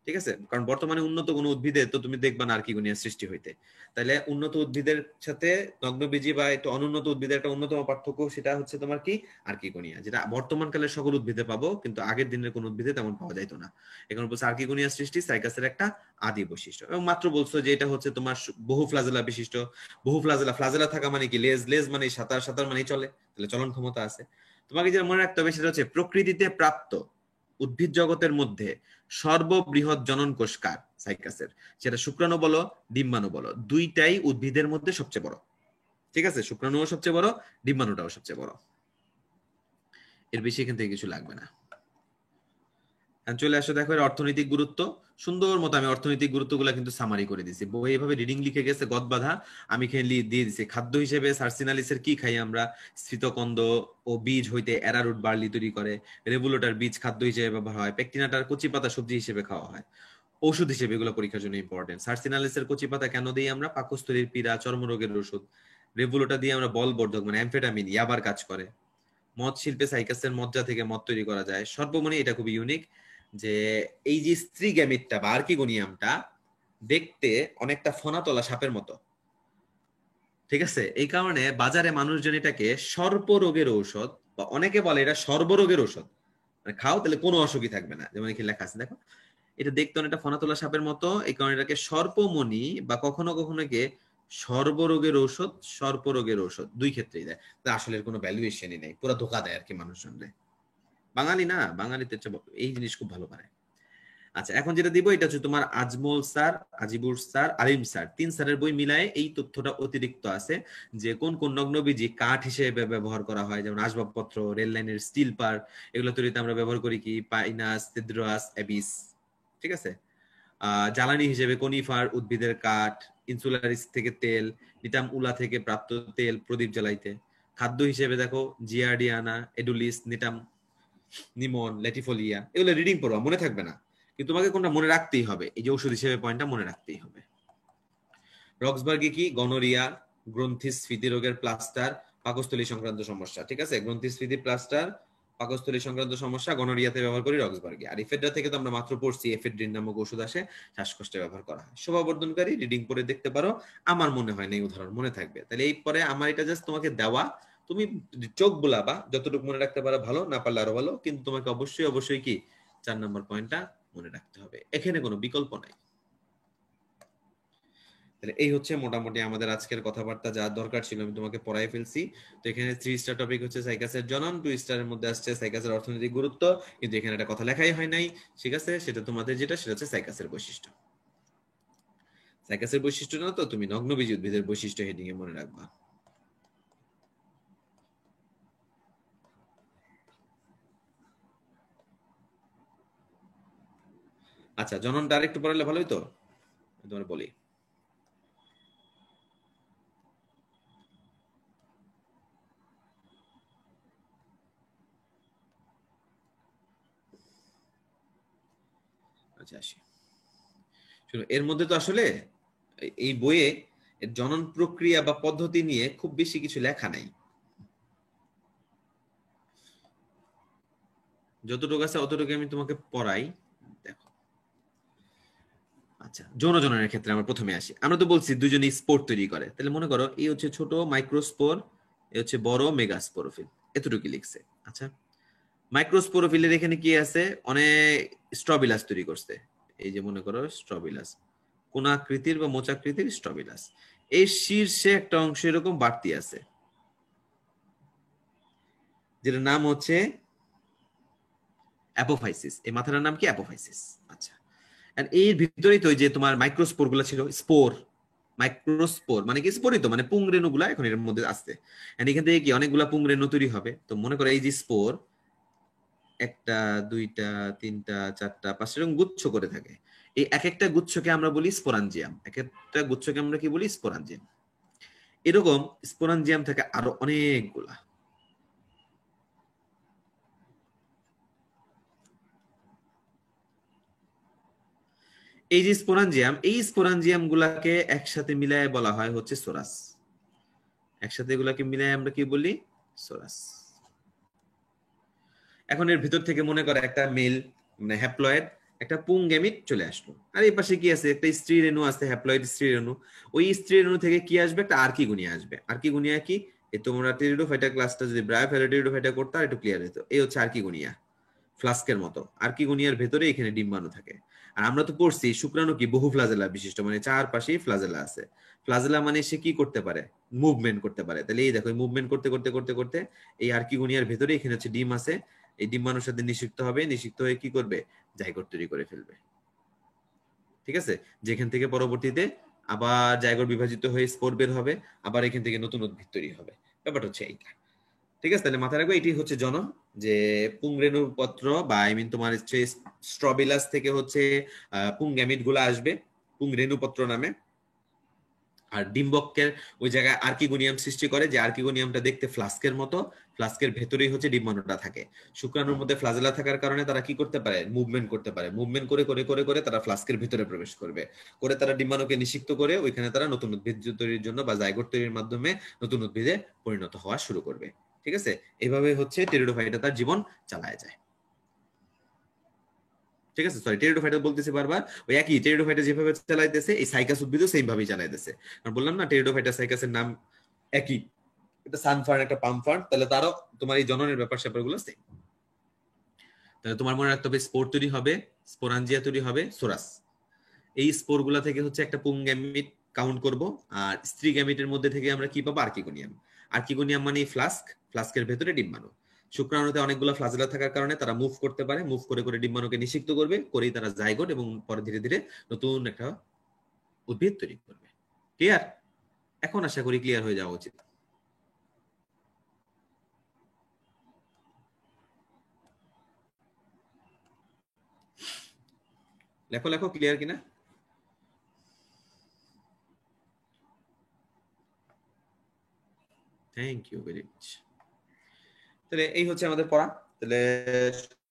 ঠিক আছে, কারণ বর্তমানে উন্নত কোনো উদ্ভিদে তো তুমি দেখবা না আর্কিগোনিয়া সৃষ্টি হইতে। তাহলে উন্নত উদ্ভিদের সাথে নগ্নবীজি বা একটু অনুন্নত উদ্ভিদের একটা অন্যতম পার্থক্য সেটা হচ্ছে তোমার কি আর্কিগোনিয়া, যেটা বর্তমান কালের সকল উদ্ভিদে পাবো কিন্তু আগের দিনের কোন উদ্ভিদে তেমন পাওয়া যাইতো না। এখানে বলছে আর্কিগোনিয়া সৃষ্টি সাইকাসের একটা আদি বৈশিষ্ট্য, এবং মাত্র বলছো যে এটা হচ্ছে তোমার বহু ফ্লাজেলা বিশিষ্ট। বহু ফ্লাজেলা, ফ্লাজেলা থাকা মানে কি লেজ, লেজ মানে সাঁতার, সাঁতার মানে চলে, তাহলে চলন ক্ষমতা আছে। তোমাকে যেটা মনে রাখতে হবে সেটা হচ্ছে প্রকৃতিতে প্রাপ্ত উদ্ভিদ জগতের মধ্যে সর্ববৃহৎ জনন কোষ কার, সাইকাসের। সেটা শুক্রাণু বলো ডিম্বাণু বলো, দুইটাই উদ্ভিদের মধ্যে সবচেয়ে বড়। ঠিক আছে, শুক্রাণুও সবচেয়ে বড়, ডিম্বাণুটাও সবচেয়ে বড়। এর বেশি এখান থেকে কিছু লাগবে না। চলে আসো, দেখো এর অর্থনৈতিক গুরুত্ব। সুন্দর মতো আমি অর্থনৈতিক গুরুত্বগুলো কিন্তু সামারি করে দিছি, বই এভাবে রিডিং লিখে গেছে গদ বাঁধা, আমি খেয়ে দিয়ে দিছি। খাদ্য হিসেবে সার্সিনালিসের কি খাই আমরা, স্ফীতকন্দ ও বীজ হইতে অ্যারারুট বার্লি তৈরি করে। রেভুলোটার বীজ খাদ্য হিসেবে ব্যবহার হয়। পেকটিনাটার কচি পাতা সবজি হিসেবে খাওয়া হয়। ওষুধ হিসেবে এগুলো পরীক্ষার জন্য ইম্পর্টেন্ট। সার্সিনালিসের কচি পাতা কেন দিই আমরা, পাকস্থলীর পীড়া, চর্মরোগের ওষুধ। রেভুলোটা দিয়ে আমরা বলবর্ধক মানে অ্যামফেটামিন, ইয়াবার কাজ করে। মদ শিল্পে সাইকাসের মজ্জা থেকে মদ তৈরি করা যায়। সর্বমনি এটা খুবই ইউনিক যে এই যে স্ত্রী গ্যামিটটা বা আর্কিগোনিয়ামটা দেখতে অনেকটা ফনাতলা সাপের মতো। ঠিক আছে, এই কারণে বাজারে মানুষজন এটাকে সর্পরোগের ঔষধ, বা অনেকে বলে এটা সর্বরোগের ঔষধ, মানে খাও তাহলে কোনো অসুখই থাকবে না, যেমন এখানে লেখা আছে দেখো। এটা দেখতে অনেকটা ফনাতলা সাপের মতো, এই কারণে এটাকে সর্পমণি বা কখনো কখনো কে সর্বরোগের ঔষধ, সর্পরোগের ঔষধ দুই ক্ষেত্রেই দেয়। তা আসলে এর কোনো ভ্যালুয়েশনই নেই, পুরো ধোকা দেয় আর কি মানুষজনকে। বাঙালি না, বাঙালিতে এই জিনিস খুব ভালো পারে। আচ্ছা, এখন যেটা দিব এটা হচ্ছে তোমার আজমল স্যার, আজিবুর স্যার, আলিম স্যার, 3 স্যারের বই মিলায় এই তথ্যটা অতিরিক্ত আছে যে কোন কোন নগ্নবীজি কাঠ হিসেবে ব্যবহার করা হয়, যেমন আসবাবপত্র, রেল লাইনের স্টিল পার, এগুলো তৈরিতে আমরা ব্যবহার করি কি পাইনাস, সিড্রাস, এবিস। ঠিক আছে, জ্বালানি হিসেবে কনিফার উদ্ভিদের কাঠ, ইনসুলারিস থেকে তেল, নিটাম উলা থেকে প্রাপ্ত তেল প্রদীপ জ্বালাইতে। খাদ্য হিসেবে দেখো জিয়ার্ডিয়ানা, এডুলিস, নিটাম, নিমন, ল্যাটিফোলিয়া, এগুলো রিডিং পড়বা, মনে থাকবে না, কিন্তু তোমাকে কোনটা মনে রাখতেই হবে, এই যে ঔষধ হিসেবে পয়েন্টটা মনে রাখতেই হবে। রক্সবার্গে কি গনোরিয়া, গ্রন্থিস্ফীতি রোগের প্লাস্টার, পাকস্থলী সংক্রান্ত সমস্যা। ঠিক আছে, গ্রন্থিস্ফীতি প্লাস্টার, পাকস্থলী সংক্রান্ত সমস্যা গনোরিয়াতে ব্যবহার করি রক্সবার্গে। আর এফেড্রা থেকে তো আমরা মাত্র পড়ছি, এফেড্রিন নামক ওষুধ আসে, শ্বাসকষ্টে ব্যবহার করা হয়। শোভাবর্ধনকারী, রিডিং পড়ে দেখতে পারো, আমার মনে হয় না এই উদাহরণ মনে থাকবে। তাহলে এই পরে আমার এটা জাস্ট তোমাকে দেওয়া, তুমি চোখ বুলাবা, যতটুকু মনে রাখতে পারো ভালো, না পারলে আরো ভালো, কিন্তু তোমাকে অবশ্যই অবশ্যই কি 4 নম্বর পয়েন্টটা মনে রাখতে হবে, এখানে কোনো বিকল্প নাই। তাহলে এই হচ্ছে মোটামুটি আমাদের আজকের কথাবার্তা, যা দরকার ছিল আমি তোমাকে পড়াই ফেলছি। তো এখানে 3 স্টার টপিক হচ্ছে সাইকাসের জনন, 2 স্টারের মধ্যে আসছে সাইকাসের অর্থনৈতিক গুরুত্ব, কিন্তু এখানে একটা কথা লেখাই হয় নাই। ঠিক আছে, সেটা তোমাদের যেটা সেটা হচ্ছে সাইকাসের বৈশিষ্ট্য। সাইকাসের বৈশিষ্ট্য না তো তুমি নগ্নবীজি উদ্ভিদের বৈশিষ্ট্য হেডিং এ মনে রাখবা। আচ্ছা, জননটা আরেকটু পড়ালে ভালোই তো, তোমার বলি। আচ্ছা আসি, শুনো, এর মধ্যে তো আসলে এই বইয়ে জনন প্রক্রিয়া বা পদ্ধতি নিয়ে খুব বেশি কিছু লেখা নাই। যতটুকু আছে অতটুকু আমি তোমাকে পড়াই। দেখো, আচ্ছা, যৌন জননের ক্ষেত্রে আমরা প্রথমে আসি। আমরা তো বলছি দুজনেই স্পোর তৈরি করে, তাহলে মনে করো এই হচ্ছে ছোট মাইক্রোস্পোর, এই হচ্ছে বড় মেগাস্পোরোফিল, এতটুকু লিখছে। আচ্ছা, মাইক্রোস্পোরোফিলের এখানে কি আছে, অনেক স্ট্রবিলাস তৈরি করছে। এই যে মনে করো স্ট্রবিলাস, কোনাকৃতির বা মোচাকৃতির স্ট্রবিলাস, এই শীর্ষে একটা অংশ এরকম বাড়তি আছে, যেটার নাম হচ্ছে অ্যাপোফাইসিস। এই মাথাটার নাম কি, অ্যাপোফাইসিস। আচ্ছা, আর এর ভিতরেই তো যে তোমার মাইক্রোস্পোর গুলা ছিল, স্পোর, মাইক্রোস্পোর মানে কি স্পোরই তো, মানে পুংরেণু গুলা এখন এর মধ্যে আসছে। এখান থেকে কি অনেকগুলা পুংরেণু তৈরি হবে। তো মনে করো এই যে স্পোর, একটা, দুইটা, তিনটা, চারটা, পাঁচটা এরকম গুচ্ছ করে থাকে। এই এক একটা গুচ্ছকে আমরা বলি স্পোরাঞ্জিয়াম, এক একটা গুচ্ছকে আমরা কি বলি, স্পোরাঞ্জিয়াম। এরকম স্পোরাঞ্জিয়াম থাকে আরো অনেকগুলা। এই যে স্পোরাঞ্জিয়াম, এই স্পোরাঞ্জিয়াম গুলাকে একসাথে মিলায় বলা হয় হচ্ছে সোরাস। একসাথে এগুলাকে মিলায় আমরা কি বলি? সোরাস। এখন এর ভিতর থেকে মনে করে একটা মেল মানে হ্যাপ্লয়েড একটা পুং গ্যামিট চলে আসলো, আর এই পাশে কি আছে? একটা স্ত্রী রেণু আছে, হ্যাপ্লয়েড স্ত্রী রেণু। ওই স্ত্রী রেণু থেকে কি আসবে? একটা আর্কিগোনিয়া আসবে। আর্কিগোনিয়া কি? এই তোমরা টেরিডোফাইটা ক্লাসটা যদি ব্রায়োফাইটোটেরিডোফাইটা করতে এটা একটু ক্লিয়ার হতো। এই হচ্ছে আর্কিগোনিয়া, ফ্লাস্কের মতো। আর্কিগোনিয়ার ভেতরে এখানে ডিম্বাণু থাকে। আর আমরা তো পড়ছি শুক্রাণু কি বহু ফ্লাজেলা বিশিষ্ট, মানে চারপাশেই ফ্লাজেলা আছে। ফ্লাজেলা মানে সে কি করতে পারে? মুভমেন্ট করতে পারে। তাহলে এই দেখো মুভমেন্ট করতে করতে করতে করতে এই আর্কিগোনিয়ার ভেতরে এখানে হচ্ছে ডিম আছে। এই ডিম্বাণুর সাথে নিষিক্ত হবে, নিষিক্ত হয়ে কি করবে? জাইগোট তৈরি করে ফেলবে। ঠিক আছে? যেখান থেকে পরবর্তীতে আবার জাইগোট বিভাজিত হয়ে স্পোর বের হবে, আবার এখান থেকে নতুন উদ্ভিদ তৈরি হবে। ব্যাপারটা হচ্ছে এইটা। ঠিক আছে? তাহলে মাথায় রাখবো এটি হচ্ছে জনন, যে পুংরেণু পত্র বা আই মিন তোমার হচ্ছে স্ট্রবিলাস থেকে হচ্ছে পুংগ্যামিট গুলো আসবে পুংরেণু পত্র নামে। আর ডিম্বকের ওই জায়গায় আর্কিগোনিয়াম সৃষ্টি করে, যে আর্কিগোনিয়ামটা দেখতে ফ্লাস্কের মতো। ফ্লাস্কের ভেতরেই হচ্ছে ডিম্বাণুটা থাকে। শুক্রাণুর মধ্যে ফ্লাজেলা থাকার কারণে তারা কি করতে পারে? মুভমেন্ট করতে পারে। মুভমেন্ট করে করে করে করে তারা ফ্লাস্কের ভিতরে প্রবেশ করবে, করে তারা ডিম্বাণুকে নিষিক্ত করে ওইখানে তারা নতুন উদ্ভিদ তৈরির জন্য বা জাইগোট তৈরির মাধ্যমে নতুন উদ্ভিদে পরিণত হওয়া শুরু করবে। ঠিক আছে? এইভাবে হচ্ছে টেরিডোফাইটা তার জীবন চালায় যায়। ঠিক আছে? সরি, টেরিডোফাইটা বলতেছি বারবার। ওই একই টেরিডোফাইটা যেভাবে চালাইতেছে এই সাইকাস উদ্ভিদও সেম ভাবেই চালাইতেছে। কারণ বললাম না টেরিডোফাইটা সাইকাসের নাম একই, একটা সানফার্ন একটা পামফার্ন, তাহলে তারও তোমার এই জননের ব্যাপার স্যাপারগুলো সেম। তাহলে তোমার মনে রাখতে হবে স্পোর তৈরি হবে, স্পোরাঞ্জিয়া তৈরি হবে, সোরাস। এই স্পোর গুলা থেকে হচ্ছে একটা পুং গ্যামিট কাউন্ট করব। আর স্ত্রী গ্যামিটের মধ্যে থেকে আমরা কি পাবো? আর্কিগোনিয়াম। আর্কিগোনিয়াম মানে ফ্লাস্ক, ফ্লাস্কের ভেতরে ডিম্বাণু। শুক্রাণুতে অনেকগুলো ফ্লাজেলা থাকার কারণে তারা মুভ করতে পারে, মুভ করে করে ডিম্বাণুকে নিষিক্ত করবে, করেই তারা জাইগোট এবং পরে ধীরে ধীরে নতুন একটা উদ্ভিদ তৈরি করবে। ক্লিয়ার? এখন আশা করি ক্লিয়ার হয়ে যাওয়া উচিত। লেখো লেখো, ক্লিয়ার কিনা? Thank you very much. তাহলে এই হচ্ছে আমাদের পড়া। তাহলে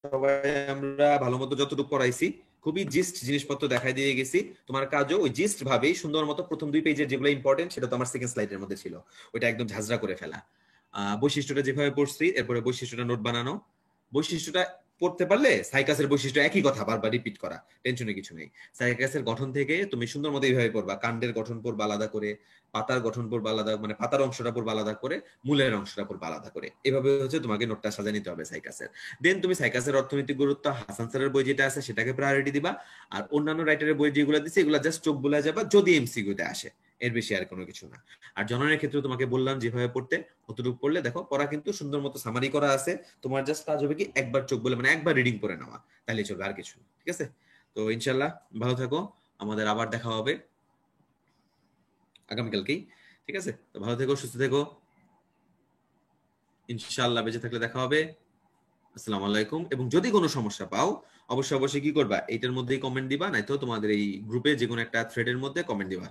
সবাই আমরা ভালো মতো যতটুকু পড়াইছি, খুবই জিস্ট জিনিসপত্র দেখাই দিয়ে গেছি। তোমার কাজও ওই জিস্ট ভাবেই সুন্দর মতো প্রথম 2 পেজের যেগুলো ইম্পর্টেন্ট সেটা তো আমার সেকেন্ড স্লাইডের মধ্যে ছিল, ওইটা একদম ঝাঁঝরা করে ফেলা। বৈশিষ্ট্যটা যেভাবে পড়ছি এরপরে বৈশিষ্ট্যটা নোট বানানো। বৈশিষ্ট্যটা পড়তে পারলে সাইকাসের বৈশিষ্ট্য একই কথা বারবার রিপিট করা, টেনশনে কিছু নেই। সাইকাসের গঠন থেকে তুমি সুন্দর মতো এইভাবে পড়বা। কাণ্ডের গঠন পড়বা আলাদা করে, পাতার গঠন পড়বা আলাদা, মানে পাতার অংশটা পড়বা আলাদা করে, মূলের অংশটা পড়বা আলাদা করে। এভাবে হচ্ছে তোমাকে নোটটা সাজা নিতে হবে সাইকাসের। দেন তুমি সাইকাসের অর্থনৈতিক গুরুত্ব, হাসান স্যারের বই যেটা আছে সেটাকে প্রায়োরিটি দিবা। আর অন্যান্য রাইটারের বই যেগুলো দিচ্ছে এগুলো জাস্ট চোখ বুলা যাবা যদি এমসিকিউতে আসে, এর বেশি আর কোনো কিছু না। আর জননের ক্ষেত্রে তোমাকে বললাম যেভাবে পড়তে, অতটুকু পড়লে দেখো পড়া কিন্তু সুন্দর মতো সামারি করা আছে। তোমার জাস্ট কাজ হবে কি একবার চোখ বলে মানে একবার রিডিং করে নেওয়া, তাহলে চলবে, আর কিছু। ঠিক আছে? তো ইনশাল্লাহ ভালো থাকো, আমাদের আবার দেখা হবে আগামীকালকেই। ঠিক আছে? তো ভালো থেকো, সুস্থ থেকো, ইনশাল্লাহ বেঁচে থাকলে দেখা হবে। আসসালামু আলাইকুম। এবং যদি কোনো সমস্যা পাও অবশ্যই অবশ্যই কি করবা, এইটার মধ্যেই কমেন্ট দিবা, নয়তো তোমাদের এই গ্রুপে যে কোনো একটা থ্রেডের মধ্যে কমেন্ট দিবা।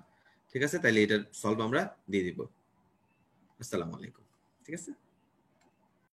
ঠিক আছে? তাইলে এটার সলভ আমরা দিয়ে দিব। আসসালামু আলাইকুম। ঠিক আছে?